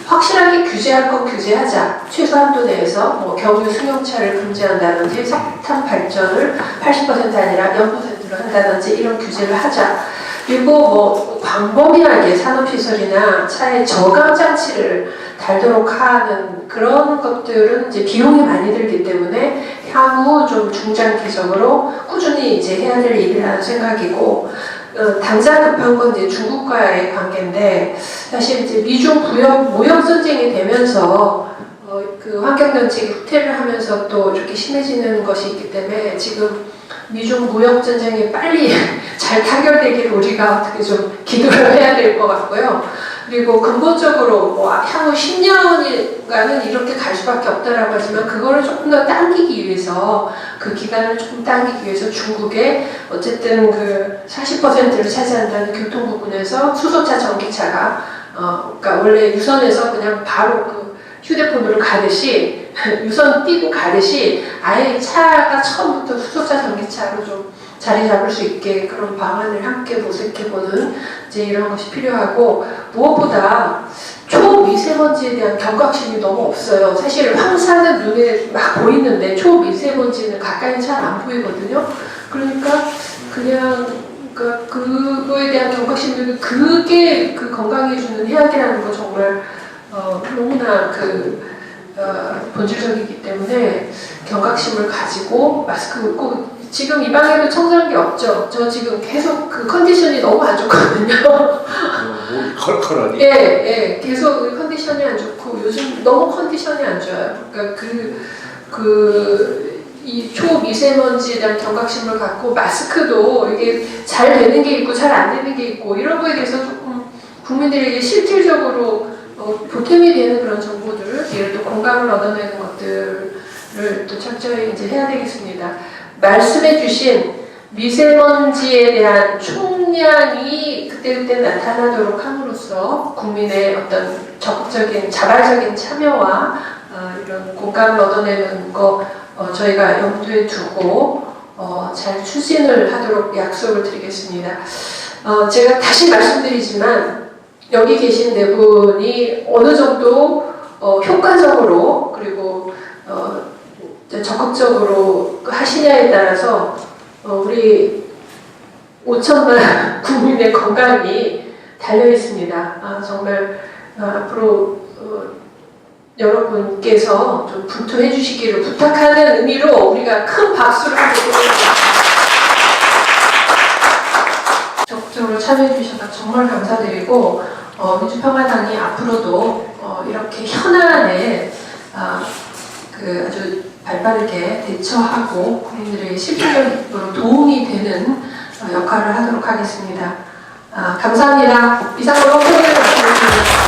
확실하게 규제할 건 규제하자. 최소한도 내에서 경유 승용차를 금지한다든지 석탄 발전을 80% 아니라 0%로 한다든지 이런 규제를 하자. 그리고 뭐 광범위하게 산업시설이나 차의 저감 장치를 달도록 하는 그런 것들은 이제 비용이 많이 들기 때문에 향후 좀 중장기적으로 꾸준히 이제 해야 될 일이라는 생각이고, 당장 급한 건 이제 중국과의 관계인데, 사실 이제 미중 무역 전쟁이 되면서 그 환경정책이 후퇴를 하면서 또 이렇게 심해지는 것이 있기 때문에 지금 미중 무역 전쟁이 빨리 잘 타결되기를 우리가 어떻게 좀 기도를 해야 될 것 같고요. 그리고 근본적으로 뭐 향후 10년간은 이렇게 갈 수밖에 없다라고 하지만 그거를 조금 더 당기기 위해서, 그 기간을 조금 당기기 위해서 중국에 어쨌든 그 40%를 차지한다는 교통 부분에서 수소차, 전기차가 그러니까 원래 유선에서 그냥 바로 그 휴대폰으로 가듯이 유선 띄고 가듯이 아예 차가 처음부터 수소차, 전기차로 좀 자리 잡을 수 있게 그런 방안을 함께 모색해보는 이제 이런 것이 필요하고, 무엇보다 초미세먼지에 대한 경각심이 너무 없어요. 사실 황사는 눈에 막 보이는데 초미세먼지는 가까이 잘 안 보이거든요. 그러니까 그냥 그거에 대한 경각심이, 그게 그 건강에 주는 해악이라는 거 정말 너무나 본질적이기 때문에 경각심을 가지고 마스크를 꼭, 지금 이 방에도 청소한 게 없죠. 저 지금 계속 그 컨디션이 너무 안 좋거든요. 컬컬하니. 예, 계속 컨디션이 안 좋고 요즘 너무 컨디션이 안 좋아요. 그러니까 이 초미세먼지에 대한 경각심을 갖고, 마스크도 이게 잘 되는 게 있고 잘 안 되는 게 있고 이런 거에 대해서 조금 국민들에게 실질적으로 보탬이 되는 그런 정보들, 이를 또 공감을 얻어내는 것들을 또 철저히 이제 해야 되겠습니다. 말씀해주신 미세먼지에 대한 총량이 그때그때 나타나도록 함으로써 국민의 어떤 적극적인 자발적인 참여와 이런 공감을 얻어내는 거 저희가 염두에 두고 잘 추진을 하도록 약속을 드리겠습니다. 제가 다시 말씀드리지만 여기 계신 네 분이 어느 정도 효과적으로 그리고 적극적으로 하시냐에 따라서 우리 5천만 국민의 건강이 달려 있습니다. 정말 앞으로 여러분께서 좀 분투해 주시기를 부탁하는 의미로 우리가 큰 박수를 한번 보내드립니다. 적극적으로 참여해 주셔서 정말 감사드리고, 민주평화당이 앞으로도 이렇게 현안에 아주 발빠르게 대처하고 국민들에게 실질적으로 도움이 되는 역할을 하도록 하겠습니다. 감사합니다. 이상으로 토론을 마치겠습니다.